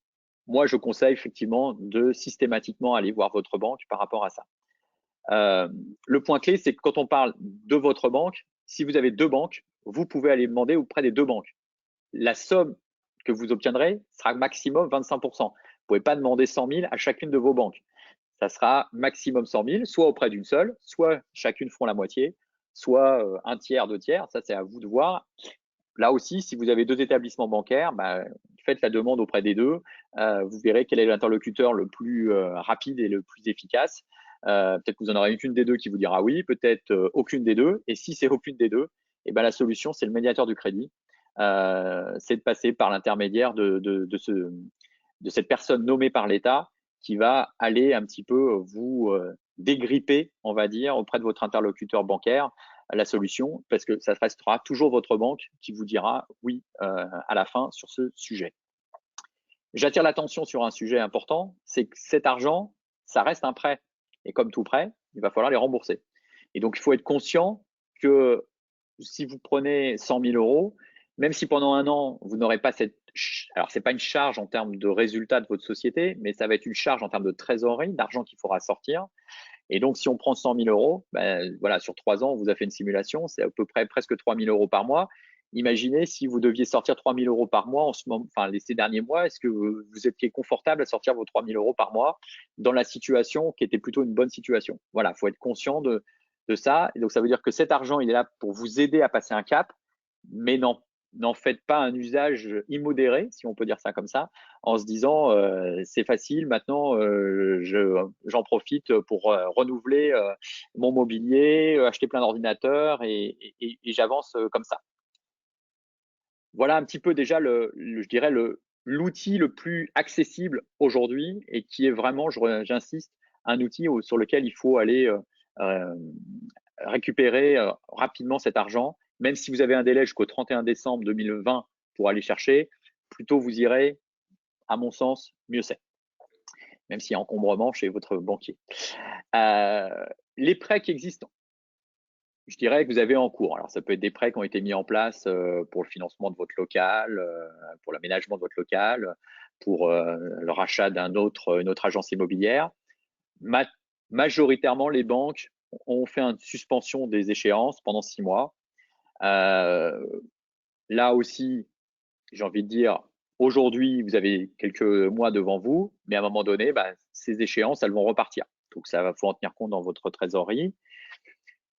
moi, je conseille effectivement de systématiquement aller voir votre banque par rapport à ça. Le point clé, c'est que quand on parle de votre banque, si vous avez 2 banques, vous pouvez aller demander auprès des 2 banques. La somme que vous obtiendrez sera maximum 25%. Vous ne pouvez pas demander 100 000 à chacune de vos banques. Ça sera maximum 100 000, soit auprès d'une seule, soit chacune font la moitié, soit un tiers, 2 tiers. Ça, c'est à vous de voir. Là aussi, si vous avez 2 établissements bancaires, faites la demande auprès des 2. Vous verrez quel est l'interlocuteur le plus rapide et le plus efficace. Peut-être que vous en aurez une des 2 qui vous dira oui, peut-être aucune des 2. Et si c'est aucune des 2, la solution, c'est le médiateur du crédit. C'est de passer par l'intermédiaire de cette personne nommée par l'État qui va aller un petit peu vous dégripper, on va dire, auprès de votre interlocuteur bancaire la solution, parce que ça restera toujours votre banque qui vous dira oui à la fin sur ce sujet. J'attire l'attention sur un sujet important, c'est que cet argent, ça reste un prêt. Et comme tout prêt, il va falloir les rembourser. Et donc, il faut être conscient que si vous prenez 100 000 euros, même si pendant 1 an, vous n'aurez pas cette… Alors, ce n'est pas une charge en termes de résultat de votre société, mais ça va être une charge en termes de trésorerie, d'argent qu'il faudra sortir. Et donc, si on prend 100 000 euros, voilà, sur 3 ans, on vous a fait une simulation, c'est à peu près presque 3 000 euros par mois. Imaginez si vous deviez sortir 3 000 € par mois en ce moment, enfin ces derniers mois, est-ce que vous étiez confortable à sortir vos 3 000 € par mois dans la situation qui était plutôt une bonne situation? Voilà, il faut être conscient de ça. Et donc, ça veut dire que cet argent, il est là pour vous aider à passer un cap, mais n'en faites pas un usage immodéré, si on peut dire ça comme ça, en se disant c'est facile, maintenant j'en profite pour renouveler mon mobilier, acheter plein d'ordinateurs et j'avance comme ça. Voilà un petit peu déjà je dirais l'outil le plus accessible aujourd'hui et qui est vraiment, j'insiste, un outil sur lequel il faut aller récupérer rapidement cet argent. Même si vous avez un délai jusqu'au 31 décembre 2020 pour aller chercher, plus tôt vous irez, à mon sens, mieux c'est. Même s'il y a encombrement chez votre banquier. Les prêts qui existent, je dirais que vous avez en cours. Alors, ça peut être des prêts qui ont été mis en place pour le financement de votre local, pour l'aménagement de votre local, pour le rachat d'une autre agence immobilière. Majoritairement, les banques ont fait une suspension des échéances pendant 6 mois. Là aussi, j'ai envie de dire, aujourd'hui, vous avez quelques mois devant vous, mais à un moment donné, ces échéances, elles vont repartir. Donc, ça va faut en tenir compte dans votre trésorerie.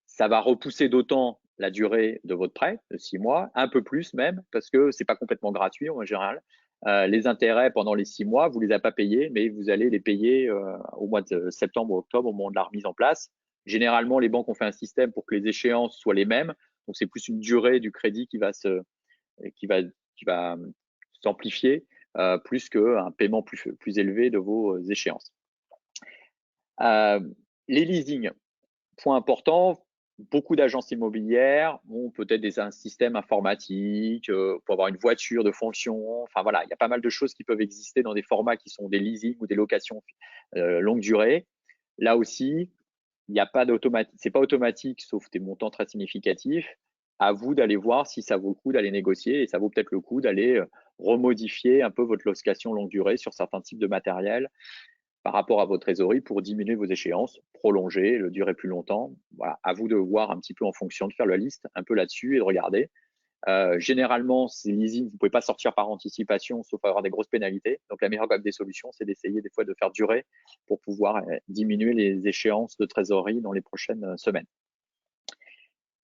Ça va repousser d'autant la durée de votre prêt de 6 mois, un peu plus même, parce que c'est pas complètement gratuit en général. Les intérêts pendant les 6 mois, vous les avez pas payés, mais vous allez les payer au mois de septembre ou octobre, au moment de la remise en place. Généralement, les banques ont fait un système pour que les échéances soient les mêmes. Donc, c'est plus une durée du crédit qui va s'amplifier plus qu'un paiement plus élevé de vos échéances. Les leasings, point important. Beaucoup d'agences immobilières ont peut-être un système informatique, pour avoir une voiture de fonction. Enfin voilà, il y a pas mal de choses qui peuvent exister dans des formats qui sont des leasing ou des locations longue durée. Là aussi, il n'y a pas d'automatique, c'est pas automatique sauf des montants très significatifs. À vous d'aller voir si ça vaut le coup d'aller négocier et ça vaut peut-être le coup d'aller remodifier un peu votre location longue durée sur certains types de matériel par rapport à votre trésorerie pour diminuer vos échéances, prolonger, le durer plus longtemps. Voilà, à vous de voir un petit peu en fonction, de faire la liste un peu là-dessus et de regarder. Généralement, ces leasing, vous ne pouvez pas sortir par anticipation, sauf avoir des grosses pénalités. Donc, la meilleure des solutions, c'est d'essayer des fois de faire durer pour pouvoir diminuer les échéances de trésorerie dans les prochaines semaines.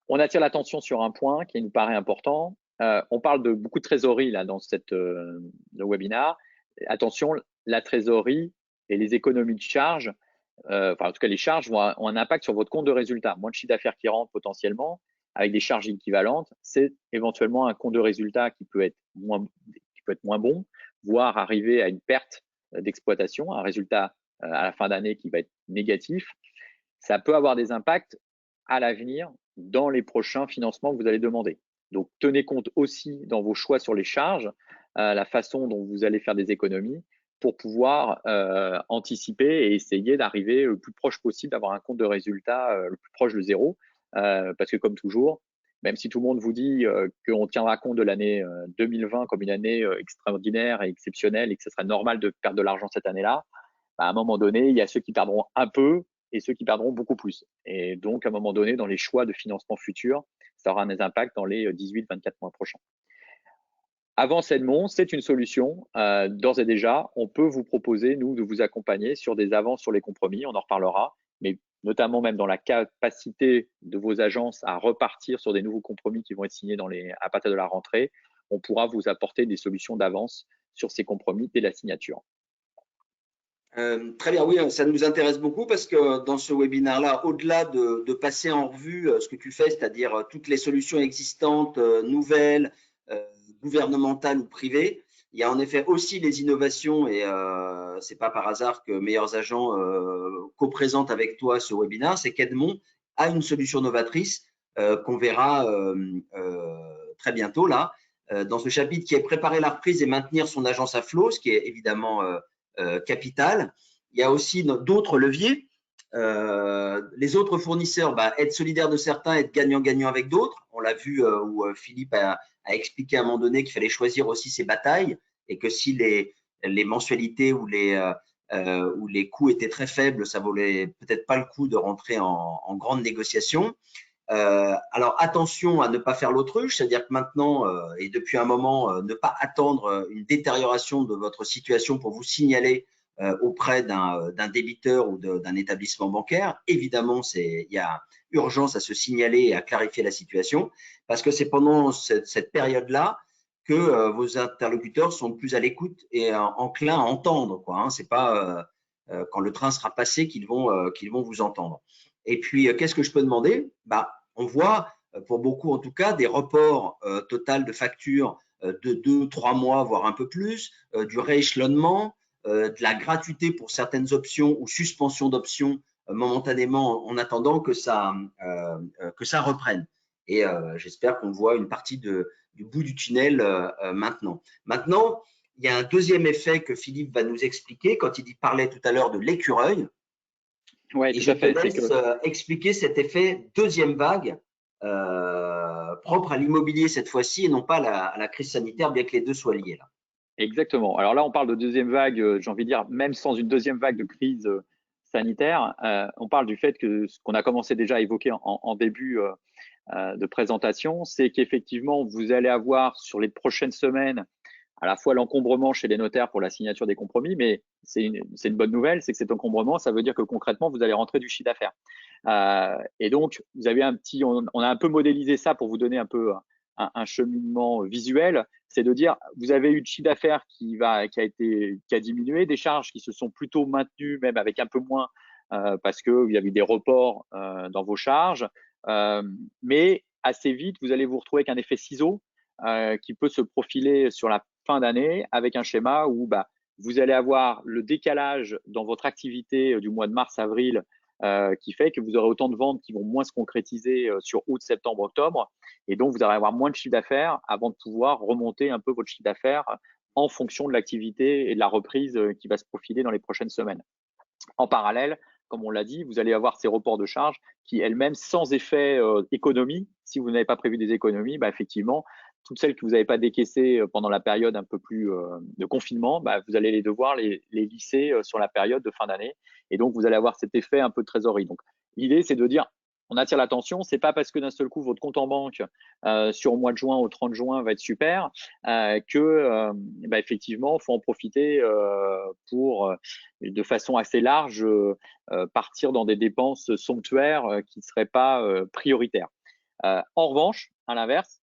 On attire l'attention sur un point qui nous paraît important. On parle de beaucoup de trésorerie là dans le webinaire. Attention, la trésorerie et les économies de charges, enfin en tout cas les charges ont un impact sur votre compte de résultat. Moins de chiffre d'affaires qui rentre potentiellement avec des charges équivalentes, c'est éventuellement un compte de résultat qui peut être moins bon, voire arriver à une perte d'exploitation, un résultat à la fin d'année qui va être négatif. Ça peut avoir des impacts à l'avenir dans les prochains financements que vous allez demander. Donc, tenez compte aussi dans vos choix sur les charges, la façon dont vous allez faire des économies pour pouvoir anticiper et essayer d'arriver le plus proche possible, d'avoir un compte de résultat le plus proche de zéro. Parce que comme toujours, même si tout le monde vous dit qu'on tiendra compte de l'année 2020 comme une année extraordinaire et exceptionnelle et que ce sera normal de perdre de l'argent cette année-là, à un moment donné, il y a ceux qui perdront un peu et ceux qui perdront beaucoup plus. Et donc, à un moment donné, dans les choix de financement futurs, ça aura des impacts dans les 18-24 mois prochains. Avance Edmond, c'est une solution. D'ores et déjà, on peut vous proposer, nous, de vous accompagner sur des avances sur les compromis, on en reparlera, mais notamment même dans la capacité de vos agences à repartir sur des nouveaux compromis qui vont être signés à partir de la rentrée, on pourra vous apporter des solutions d'avance sur ces compromis dès la signature. Très bien, oui, ça nous intéresse beaucoup parce que dans ce webinaire-là, au-delà de passer en revue ce que tu fais, c'est-à-dire toutes les solutions existantes, nouvelles, gouvernementales ou privées, il y a en effet aussi les innovations et c'est pas par hasard que Meilleurs Agents co-présente avec toi ce webinaire, c'est qu'Edmond a une solution novatrice qu'on verra très bientôt là, dans ce chapitre qui est préparer la reprise et maintenir son agence à flot, ce qui est évidemment capital. Il y a aussi d'autres leviers. Les autres fournisseurs, être solidaire de certains, être gagnant-gagnant avec d'autres. On l'a vu où Philippe a expliqué à un moment donné qu'il fallait choisir aussi ses batailles et que si les mensualités ou les coûts étaient très faibles, ça valait peut-être pas le coup de rentrer en grande négociation. Alors, attention à ne pas faire l'autruche, c'est-à-dire que maintenant, et depuis un moment, ne pas attendre une détérioration de votre situation pour vous signaler auprès d'un débiteur ou d'un établissement bancaire. Évidemment, il y a urgence à se signaler et à clarifier la situation, parce que c'est pendant cette période-là que vos interlocuteurs sont plus à l'écoute et enclins à entendre, quoi, hein. C'est pas quand le train sera passé qu'ils vont vous entendre. Et puis, qu'est-ce que je peux demander? On voit, pour beaucoup en tout cas, des reports total de factures de 2-3 mois, voire un peu plus, du rééchelonnement, de la gratuité pour certaines options ou suspension d'options momentanément en attendant que ça reprenne. Et j'espère qu'on voit une partie du bout du tunnel maintenant. Maintenant, il y a un deuxième effet que Philippe va nous expliquer quand il parlait tout à l'heure de l'écureuil. Ouais, et je te laisse expliquer cet effet deuxième vague propre à l'immobilier cette fois-ci et non pas à la crise sanitaire, bien que les deux soient liés là. Exactement. Alors là, on parle de deuxième vague, j'ai envie de dire, même sans une deuxième vague de crise sanitaire, on parle du fait que ce qu'on a commencé déjà à évoquer en début de présentation, c'est qu'effectivement, vous allez avoir sur les prochaines semaines à la fois l'encombrement chez les notaires pour la signature des compromis, mais c'est une bonne nouvelle, c'est que cet encombrement, ça veut dire que concrètement, vous allez rentrer du chiffre d'affaires. Et donc, vous avez on a un peu modélisé ça pour vous donner un peu un cheminement visuel, c'est de dire, vous avez eu le chiffre d'affaires qui a diminué, des charges qui se sont plutôt maintenues, même avec un peu moins, parce que il y avait des reports dans vos charges, mais assez vite, vous allez vous retrouver avec un effet ciseau qui peut se profiler sur la fin d'année avec un schéma où vous allez avoir le décalage dans votre activité du mois de mars-avril qui fait que vous aurez autant de ventes qui vont moins se concrétiser sur août, septembre, octobre. Et donc, vous allez avoir moins de chiffre d'affaires avant de pouvoir remonter un peu votre chiffre d'affaires en fonction de l'activité et de la reprise qui va se profiler dans les prochaines semaines. En parallèle, comme on l'a dit, vous allez avoir ces reports de charges qui elles-mêmes, sans effet économie, si vous n'avez pas prévu des économies, effectivement, toutes celles que vous n'avez pas décaissées pendant la période un peu plus de confinement, vous allez devoir les lisser sur la période de fin d'année. Et donc, vous allez avoir cet effet un peu de trésorerie. Donc, l'idée, c'est de dire, on attire l'attention. C'est pas parce que d'un seul coup, votre compte en banque sur le mois de juin au 30 juin va être super que effectivement, faut en profiter pour, de façon assez large, partir dans des dépenses somptuaires qui ne seraient pas prioritaires. En revanche, à l'inverse,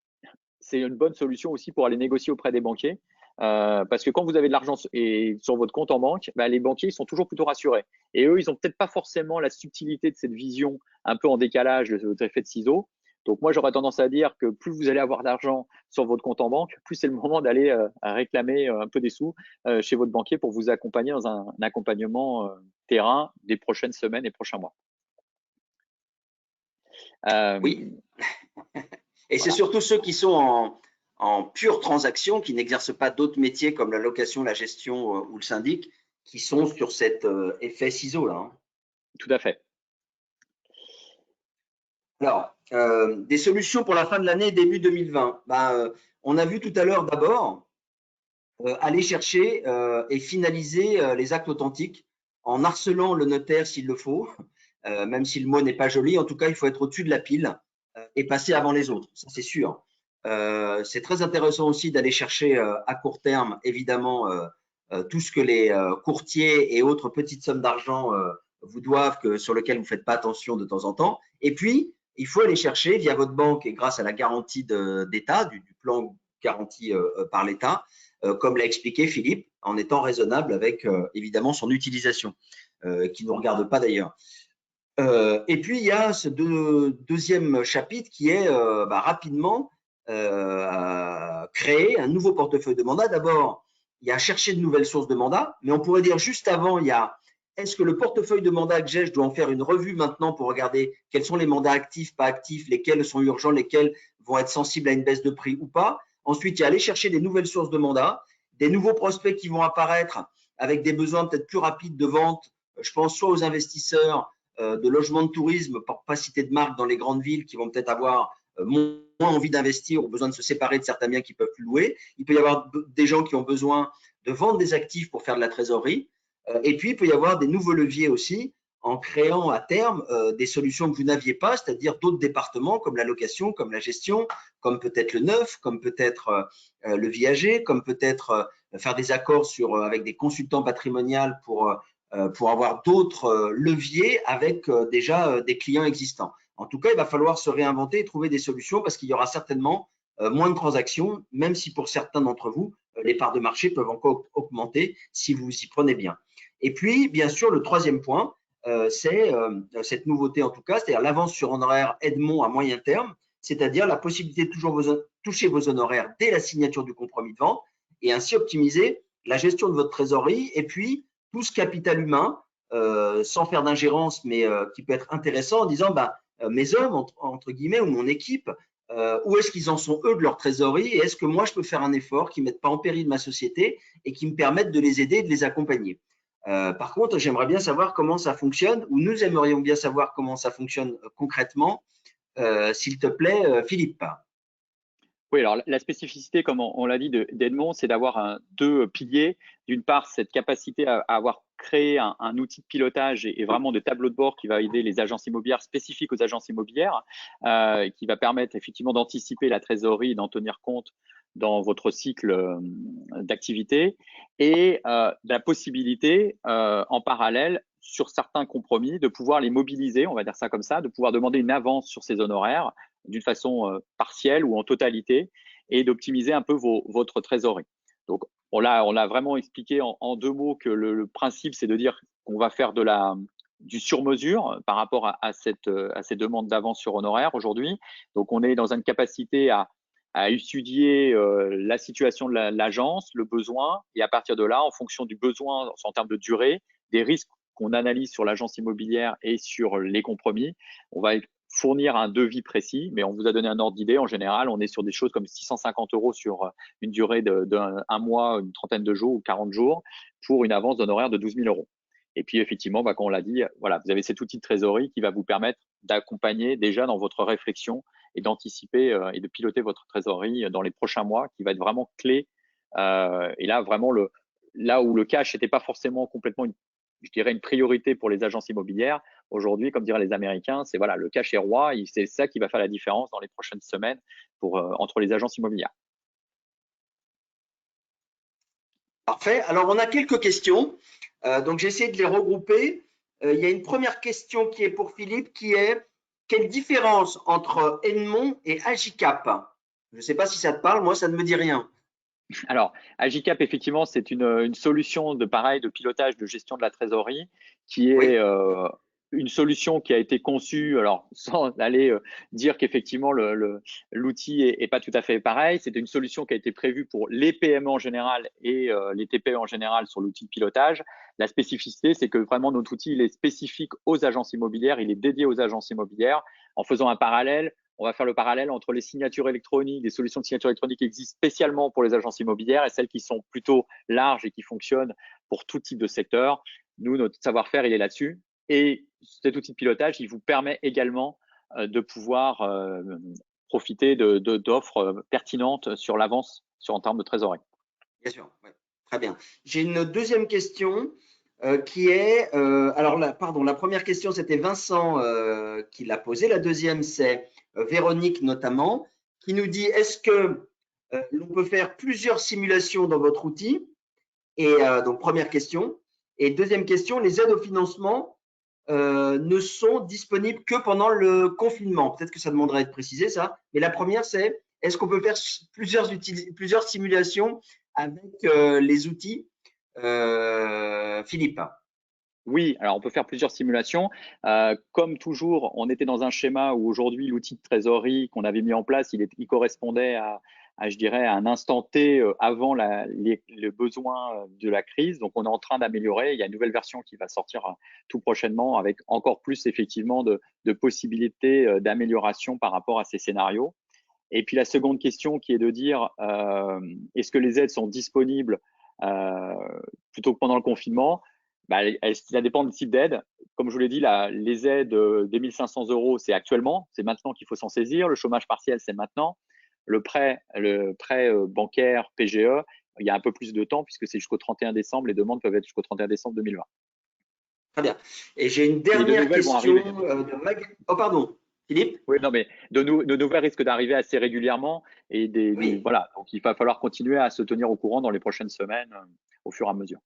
c'est une bonne solution aussi pour aller négocier auprès des banquiers. Parce que quand vous avez de l'argent sur votre compte en banque, les banquiers ils sont toujours plutôt rassurés. Et eux, ils n'ont peut-être pas forcément la subtilité de cette vision un peu en décalage de cet effet de ciseau. Donc moi, j'aurais tendance à dire que plus vous allez avoir d'argent sur votre compte en banque, plus c'est le moment d'aller réclamer un peu des sous chez votre banquier pour vous accompagner dans un accompagnement terrain des prochaines semaines et prochains mois. Oui. Et c'est surtout ceux qui sont en pure transaction, qui n'exercent pas d'autres métiers comme la location, la gestion ou le syndic, qui sont sur cet effet ciseau là. Hein. Tout à fait. Alors, des solutions pour la fin de l'année, début 2020. On a vu tout à l'heure d'abord aller chercher et finaliser les actes authentiques en harcelant le notaire s'il le faut, même si le mot n'est pas joli. En tout cas, il faut être au-dessus de la pile et passer avant les autres, ça c'est sûr. C'est très intéressant aussi d'aller chercher à court terme, évidemment, tout ce que les courtiers et autres petites sommes d'argent vous doivent, sur lesquelles vous ne faites pas attention de temps en temps. Et puis, il faut aller chercher via votre banque et grâce à la garantie d'État, du plan garanti par l'État, comme l'a expliqué Philippe, en étant raisonnable avec évidemment son utilisation, qui ne nous regarde pas d'ailleurs. Et puis, il y a ce deuxième chapitre qui est rapidement créer un nouveau portefeuille de mandats. D'abord, il y a chercher de nouvelles sources de mandats, mais on pourrait dire juste avant, il y a est-ce que le portefeuille de mandats que j'ai, je dois en faire une revue maintenant pour regarder quels sont les mandats actifs, pas actifs, lesquels sont urgents, lesquels vont être sensibles à une baisse de prix ou pas. Ensuite, il y a aller chercher des nouvelles sources de mandats, des nouveaux prospects qui vont apparaître avec des besoins peut-être plus rapides de vente. Je pense soit aux investisseurs de logements de tourisme, pour pas citer de marque dans les grandes villes, qui vont peut-être avoir moins envie d'investir ou besoin de se séparer de certains biens qu'ils peuvent plus louer. Il peut y avoir des gens qui ont besoin de vendre des actifs pour faire de la trésorerie. Et puis, il peut y avoir des nouveaux leviers aussi en créant à terme des solutions que vous n'aviez pas, c'est-à-dire d'autres départements comme la location, comme la gestion, comme peut-être le neuf, comme peut-être le viager, comme peut-être faire des accords avec des consultants patrimoniaux pour avoir d'autres leviers avec déjà des clients existants. En tout cas, il va falloir se réinventer et trouver des solutions parce qu'il y aura certainement moins de transactions, même si pour certains d'entre vous, les parts de marché peuvent encore augmenter si vous y prenez bien. Et puis, bien sûr, le troisième point, c'est cette nouveauté en tout cas, c'est-à-dire l'avance sur honoraires Edmond à moyen terme, c'est-à-dire la possibilité de toujours toucher vos honoraires dès la signature du compromis de vente et ainsi optimiser la gestion de votre trésorerie et puis tout ce capital humain, sans faire d'ingérence, mais qui peut être intéressant en disant mes hommes, entre guillemets, ou mon équipe, où est-ce qu'ils en sont eux de leur trésorerie et est-ce que moi je peux faire un effort qui ne mette pas en péril ma société et qui me permette de les aider et de les accompagner. Par contre, j'aimerais bien savoir comment ça fonctionne, ou nous aimerions bien savoir comment ça fonctionne concrètement, s'il te plaît, Philippe. Oui, alors la spécificité, comme on l'a dit, d'Edmond, c'est d'avoir deux piliers. D'une part, cette capacité à avoir créé un outil de pilotage et vraiment de tableau de bord qui va aider les agences immobilières spécifiques aux agences immobilières, qui va permettre effectivement d'anticiper la trésorerie et d'en tenir compte dans votre cycle d'activité, et la possibilité en parallèle sur certains compromis de pouvoir les mobiliser, on va dire ça comme ça, de pouvoir demander une avance sur ces honoraires d'une façon partielle ou en totalité et d'optimiser un peu votre trésorerie. Donc, on l'a vraiment expliqué en deux mots que le principe, c'est de dire qu'on va faire du sur-mesure par rapport à ces demandes d'avance sur honoraires aujourd'hui. Donc, on est dans une capacité à étudier la situation de l'agence, le besoin, et à partir de là, en fonction du besoin en termes de durée, des risques qu'on analyse sur l'agence immobilière et sur les compromis, on va fournir un devis précis, mais on vous a donné un ordre d'idée. En général, on est sur des choses comme 650 € sur une durée d'un mois, une trentaine de jours ou 40 jours pour une avance d'honoraires de 12 000 €. Et puis, effectivement, comme on l'a dit, voilà, vous avez cet outil de trésorerie qui va vous permettre d'accompagner déjà dans votre réflexion et d'anticiper et de piloter votre trésorerie dans les prochains mois, qui va être vraiment clé. Et là, vraiment, là où le cash n'était pas forcément complètement je dirais une priorité pour les agences immobilières. Aujourd'hui, comme diraient les Américains, c'est voilà, le cash est roi. C'est ça qui va faire la différence dans les prochaines semaines entre les agences immobilières. Parfait. Alors, on a quelques questions. Donc, j'essaie de les regrouper. Il y a une première question qui est pour Philippe, qui est quelle différence entre Edmond et Agicap? Je ne sais pas si ça te parle, moi, ça ne me dit rien. Alors, Agicap, effectivement, c'est une solution de pilotage, de gestion de la trésorerie, qui est une solution qui a été conçue, alors sans aller dire qu'effectivement l'outil est pas tout à fait pareil, c'est une solution qui a été prévue pour les PME en général et les TPE en général sur l'outil de pilotage. La spécificité, c'est que vraiment notre outil, il est spécifique aux agences immobilières, il est dédié aux agences immobilières. En faisant un parallèle, on va faire le parallèle entre les signatures électroniques, des solutions de signature électronique qui existent spécialement pour les agences immobilières et celles qui sont plutôt larges et qui fonctionnent pour tout type de secteur. Nous, notre savoir-faire, il est là-dessus. Et cet outil de pilotage, il vous permet également de pouvoir profiter d'offres pertinentes sur l'avance en termes de trésorerie. Bien sûr, ouais. Très bien. J'ai une deuxième question qui est, alors pardon, la première question c'était Vincent qui l'a posée, la deuxième c'est Véronique notamment, qui nous dit est-ce que l'on peut faire plusieurs simulations dans votre outil? Et donc première question. Et deuxième question, les aides au financement ne sont disponibles que pendant le confinement. Peut-être que ça demanderait à être précisé ça. Mais la première c'est est-ce qu'on peut faire plusieurs simulations avec les outils Philippe? Oui, alors on peut faire plusieurs simulations. Comme toujours, on était dans un schéma où aujourd'hui l'outil de trésorerie qu'on avait mis en place, il correspondait je dirais, à un instant T avant le besoin de la crise. Donc on est en train d'améliorer. Il y a une nouvelle version qui va sortir tout prochainement avec encore plus effectivement de possibilités d'amélioration par rapport à ces scénarios. Et puis la seconde question qui est de dire est-ce que les aides sont disponibles plutôt que pendant le confinement? Ça dépend du type d'aide. Comme je vous l'ai dit, les aides des 1 500 €, c'est actuellement, c'est maintenant qu'il faut s'en saisir. Le chômage partiel, c'est maintenant. Le prêt bancaire PGE, il y a un peu plus de temps puisque c'est jusqu'au 31 décembre. Les demandes peuvent être jusqu'au 31 décembre 2020. Très bien. Et j'ai une dernière question de Mag. Oh, pardon, Philippe? Oui, non, mais de nouvelles risquent d'arriver assez régulièrement et voilà. Donc, il va falloir continuer à se tenir au courant dans les prochaines semaines au fur et à mesure.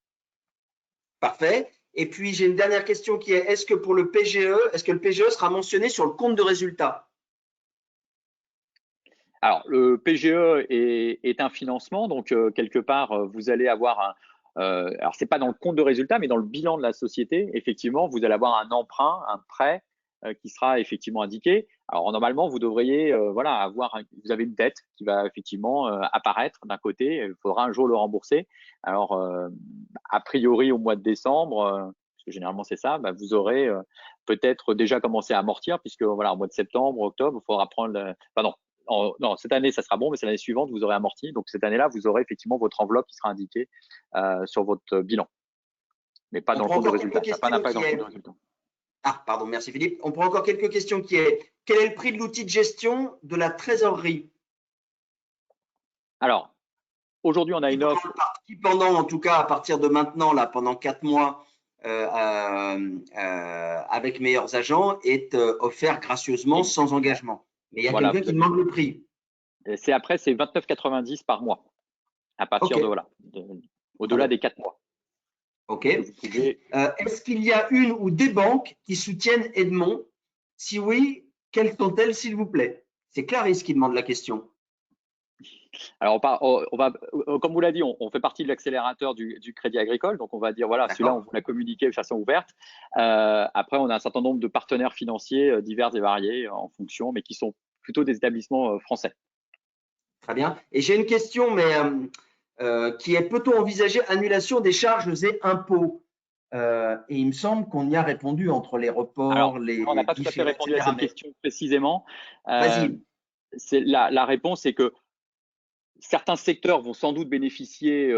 Parfait. Et puis, j'ai une dernière question qui est, est-ce que pour le PGE, est-ce que le PGE sera mentionné sur le compte de résultat? Alors, le PGE est un financement, donc quelque part, vous allez avoir alors, ce n'est pas dans le compte de résultat, mais dans le bilan de la société, effectivement, vous allez avoir un emprunt, un prêt qui sera effectivement indiqué. Alors, normalement, vous devriez voilà, vous avez une dette qui va effectivement apparaître d'un côté, il faudra un jour le rembourser. Alors, a priori, au mois de décembre, parce que généralement c'est ça, bah, vous aurez peut-être déjà commencé à amortir, puisque voilà, au mois de septembre, octobre, il faudra prendre… Pardon, non, cette année, ça sera bon, mais c'est l'année suivante, vous aurez amorti. Donc, cette année-là, vous aurez effectivement votre enveloppe qui sera indiquée sur votre bilan, mais pas dans le compte de résultat. Ça n'a pas d'impact dans le compte de résultat. Ah, pardon, merci Philippe. On prend encore quelques questions qui est, quel est le prix de l'outil de gestion de la trésorerie? Alors, aujourd'hui, on a une offre. Pendant, en tout cas, à partir de maintenant, là, pendant 4 mois, avec Meilleurs Agents, est offert gracieusement, sans engagement. Mais il y a quelqu'un qui demande le prix. Après, c'est 29,90 par mois, à partir de, voilà, au-delà des 4 mois. OK. Est-ce qu'il y a une ou des banques qui soutiennent Edmond? Si oui, quelles sont-elles, s'il vous plaît? C'est Clarisse qui demande la question. Alors, on va, comme vous l'avez dit, on fait partie de l'accélérateur du Crédit Agricole. Donc, on va dire, voilà, celui-là, on vous l'a communiqué de façon ouverte. Après, on a un certain nombre de partenaires financiers divers et variés en fonction, mais qui sont plutôt des établissements français. Très bien. Et j'ai une question, mais qui est, peut-on envisager annulation des charges et impôts? Et il me semble qu'on y a répondu entre les reports, alors, les… on n'a pas tout à fait répondu à cette question précisément. Vas-y. La réponse est que certains secteurs vont sans doute bénéficier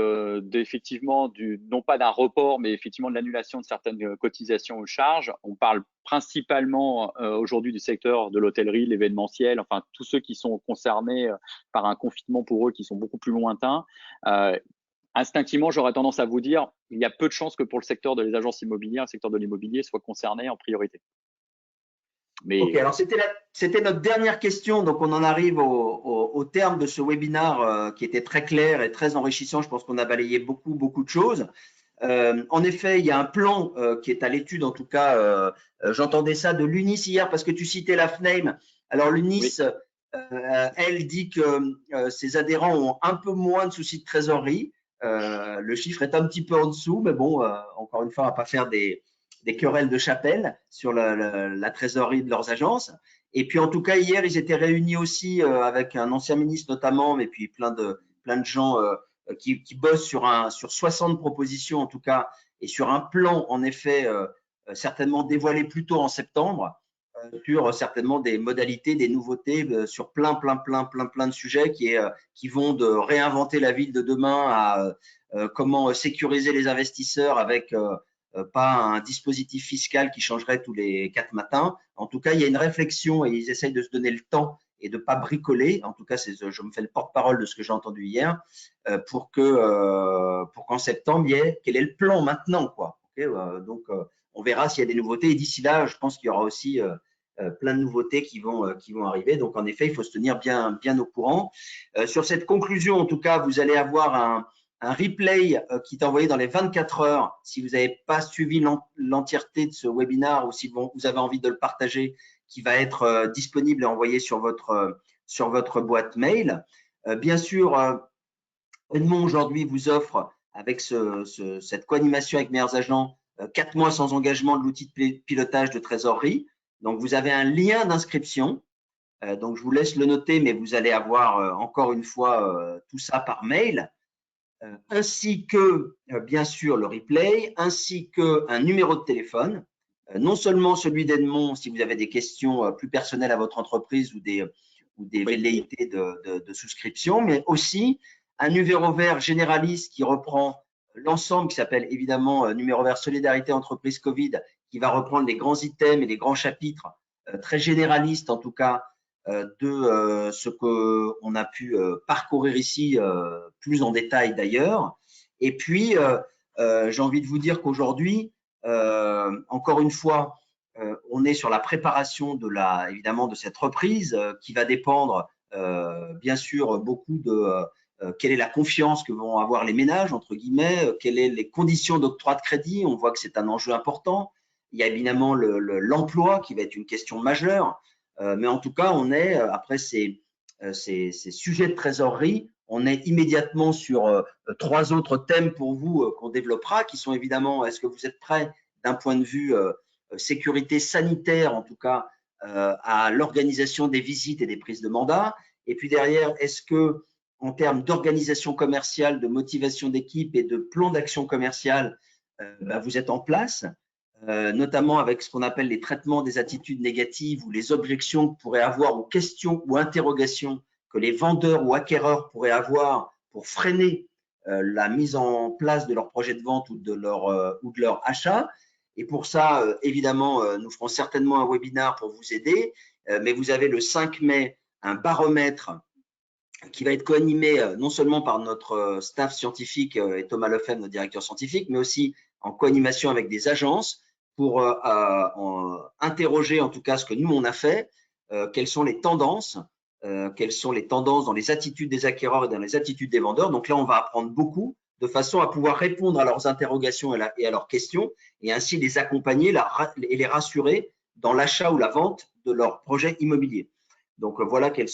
effectivement non pas d'un report, mais effectivement de l'annulation de certaines cotisations aux charges. On parle principalement aujourd'hui du secteur de l'hôtellerie, l'événementiel, enfin tous ceux qui sont concernés par un confinement pour eux qui sont beaucoup plus lointains. Instinctivement, j'aurais tendance à vous dire, il y a peu de chances que pour le secteur des agences immobilières, le secteur de l'immobilier soit concerné en priorité. Mais… Ok, alors c'était notre dernière question, donc on en arrive au terme de ce webinaire qui était très clair et très enrichissant. Je pense qu'on a balayé beaucoup de choses. En effet, il y a un plan qui est à l'étude, en tout cas, j'entendais ça de l'UNIS hier parce que tu citais la FNAIM. Alors l'UNIS, elle dit que ses adhérents ont un peu moins de soucis de trésorerie. Le chiffre est un petit peu en dessous, mais bon, encore une fois, on ne va pas faire des querelles de chapelle sur la trésorerie de leurs agences. Et puis, en tout cas, hier, ils étaient réunis aussi avec un ancien ministre notamment, mais puis plein de gens qui bossent sur 60 propositions, en tout cas, et sur un plan, en effet, certainement dévoilé plus tôt en septembre, sur certainement des modalités, des nouveautés sur plein de sujets qui vont de réinventer la ville de demain à comment sécuriser les investisseurs avec pas un dispositif fiscal qui changerait tous les 4 matins. En tout cas, il y a une réflexion et ils essayent de se donner le temps et de ne pas bricoler. En tout cas, je me fais le porte-parole de ce que j'ai entendu hier pour qu'en septembre, il y ait quel est le plan maintenant, quoi. Okay, donc, on verra s'il y a des nouveautés. Et d'ici là, je pense qu'il y aura aussi plein de nouveautés qui vont arriver. Donc, en effet, il faut se tenir bien au courant. Sur cette conclusion, en tout cas, vous allez avoir un replay qui est envoyé dans les 24 heures. Si vous n'avez pas suivi l'entièreté de ce webinaire ou si vous avez envie de le partager, qui va être disponible et envoyé sur votre boîte mail. Bien sûr, Edmond aujourd'hui vous offre avec cette co-animation avec Meilleurs Agents 4 mois sans engagement de l'outil de pilotage de trésorerie. Donc, vous avez un lien d'inscription. Donc, je vous laisse le noter, mais vous allez avoir encore une fois tout ça par mail. Ainsi que, bien sûr, le replay, ainsi qu'un numéro de téléphone, non seulement celui d'Edmond si vous avez des questions plus personnelles à votre entreprise ou des velléités de souscription, mais aussi un numéro vert généraliste qui reprend l'ensemble, qui s'appelle évidemment numéro vert Solidarité Entreprise Covid, qui va reprendre les grands items et les grands chapitres, très généralistes en tout cas, de ce qu'on a pu parcourir ici plus en détail d'ailleurs. Et puis, j'ai envie de vous dire qu'aujourd'hui, Encore une fois, on est sur la préparation évidemment de cette reprise qui va dépendre bien sûr beaucoup de quelle est la confiance que vont avoir les ménages, entre guillemets, quelles sont les conditions d'octroi de crédit. On voit que c'est un enjeu important. Il y a évidemment l'emploi qui va être une question majeure. Mais en tout cas, on est, après ces sujets de trésorerie, on est immédiatement sur 3 autres thèmes pour vous qu'on développera, qui sont évidemment, est-ce que vous êtes prêts d'un point de vue sécurité sanitaire, en tout cas, à l'organisation des visites et des prises de mandat. Et puis derrière, est-ce que, en termes d'organisation commerciale, de motivation d'équipe et de plan d'action commerciale, vous êtes en place, notamment avec ce qu'on appelle les traitements des attitudes négatives ou les objections que pourraient avoir, ou questions ou interrogations que les vendeurs ou acquéreurs pourraient avoir pour freiner la mise en place de leur projet de vente ou de leur achat. Et pour ça, évidemment, nous ferons certainement un webinaire pour vous aider, mais vous avez le 5 mai un baromètre qui va être co-animé non seulement par notre staff scientifique et Thomas Lefebvre, notre directeur scientifique, mais aussi en co-animation avec des agences pour interroger en tout cas ce que nous on a fait, quelles sont les tendances dans les attitudes des acquéreurs et dans les attitudes des vendeurs. Donc là, on va apprendre beaucoup de façon à pouvoir répondre à leurs interrogations et à leurs questions et ainsi les accompagner et les rassurer dans l'achat ou la vente de leur projet immobilier. Donc voilà quelle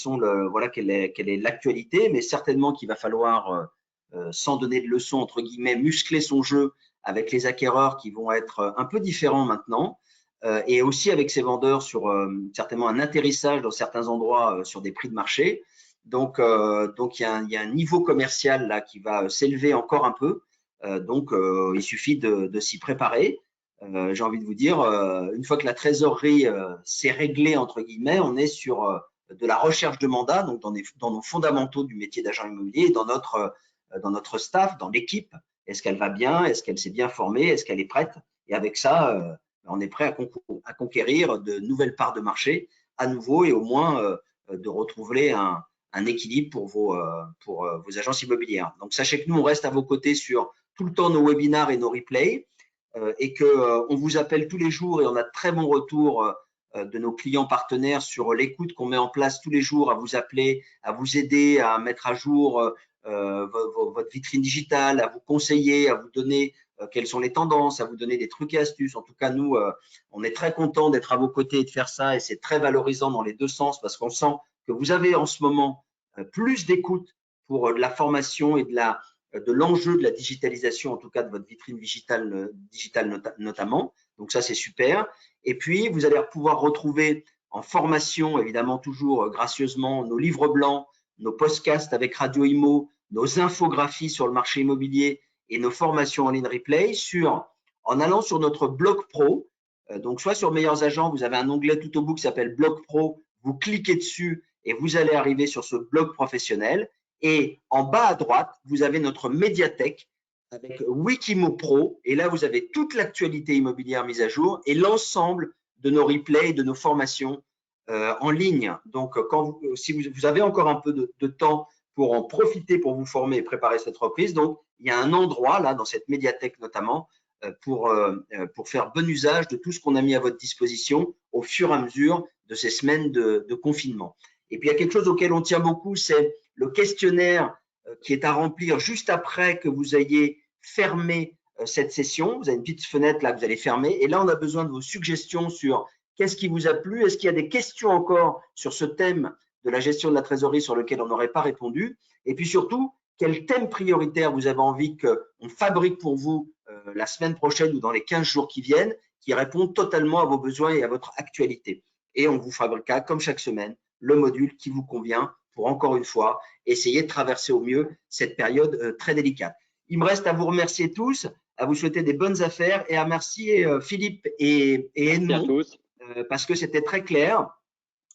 est l'actualité, mais certainement qu'il va falloir, sans donner de leçons entre guillemets, muscler son jeu avec les acquéreurs qui vont être un peu différents maintenant, et aussi avec ces vendeurs sur certainement un atterrissage dans certains endroits sur des prix de marché. Donc il y a un niveau commercial là qui va s'élever encore un peu. Donc il suffit de s'y préparer. J'ai envie de vous dire, une fois que la trésorerie s'est réglée entre guillemets, on est sur de la recherche de mandat, donc dans nos fondamentaux du métier d'agent immobilier, dans notre staff, dans l'équipe. Est-ce qu'elle va bien? Est-ce qu'elle s'est bien formée? Est-ce qu'elle est prête? Et avec ça, on est prêt à conquérir de nouvelles parts de marché à nouveau et au moins de retrouver un équilibre pour vos agences immobilières. Donc, sachez que nous, on reste à vos côtés sur tout le temps nos webinaires et nos replays et qu'on vous appelle tous les jours et on a de très bons retours de nos clients partenaires sur l'écoute qu'on met en place tous les jours à vous appeler, à vous aider à mettre à jour votre vitrine digitale, à vous conseiller, à vous donner quelles sont les tendances, à vous donner des trucs et astuces. En tout cas, nous, on est très contents d'être à vos côtés et de faire ça et c'est très valorisant dans les deux sens parce qu'on sent que vous avez en ce moment plus d'écoute pour de la formation et de l'enjeu de la digitalisation, en tout cas de votre vitrine digitale notamment. Donc ça, c'est super. Et puis, vous allez pouvoir retrouver en formation, évidemment toujours gracieusement, nos livres blancs, nos podcasts avec Radio Imo, nos infographies sur le marché immobilier et nos formations en ligne replay en allant sur notre blog pro. Donc, soit sur Meilleurs Agents, vous avez un onglet tout au bout qui s'appelle Blog Pro. Vous cliquez dessus et vous allez arriver sur ce blog professionnel. Et en bas à droite, vous avez notre médiathèque avec Wikimo Pro. Et là, vous avez toute l'actualité immobilière mise à jour et l'ensemble de nos replays et de nos formations en ligne. Donc, si vous avez encore un peu de temps pour en profiter, pour vous former et préparer cette reprise, donc il y a un endroit là, dans cette médiathèque notamment, pour faire bon usage de tout ce qu'on a mis à votre disposition au fur et à mesure de ces semaines de confinement. Et puis, il y a quelque chose auquel on tient beaucoup, c'est le questionnaire qui est à remplir juste après que vous ayez fermé cette session. Vous avez une petite fenêtre là que vous allez fermer. Et là, on a besoin de vos suggestions sur qu'est-ce qui vous a plu. Est-ce qu'il y a des questions encore sur ce thème de la gestion de la trésorerie sur lequel on n'aurait pas répondu? Et puis surtout, quel thème prioritaire vous avez envie qu'on fabrique pour vous la semaine prochaine ou dans les 15 jours qui viennent, qui répondent totalement à vos besoins et à votre actualité. Et on vous fabriquera, comme chaque semaine, le module qui vous convient pour, encore une fois, essayer de traverser au mieux cette période très délicate. Il me reste à vous remercier tous, à vous souhaiter des bonnes affaires et à remercier Philippe et Edmond parce que c'était très clair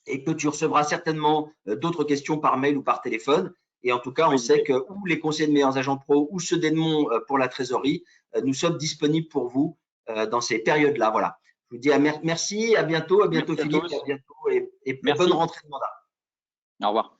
et que tu recevras certainement d'autres questions par mail ou par téléphone. Et en tout cas, on sait que ou les conseillers de Meilleurs Agents Pro ou ceux d'Edmond pour la trésorerie, nous sommes disponibles pour vous dans ces périodes-là. Voilà. Je vous dis merci, à bientôt Philippe, à bientôt et bonne rentrée de mandat. Au revoir.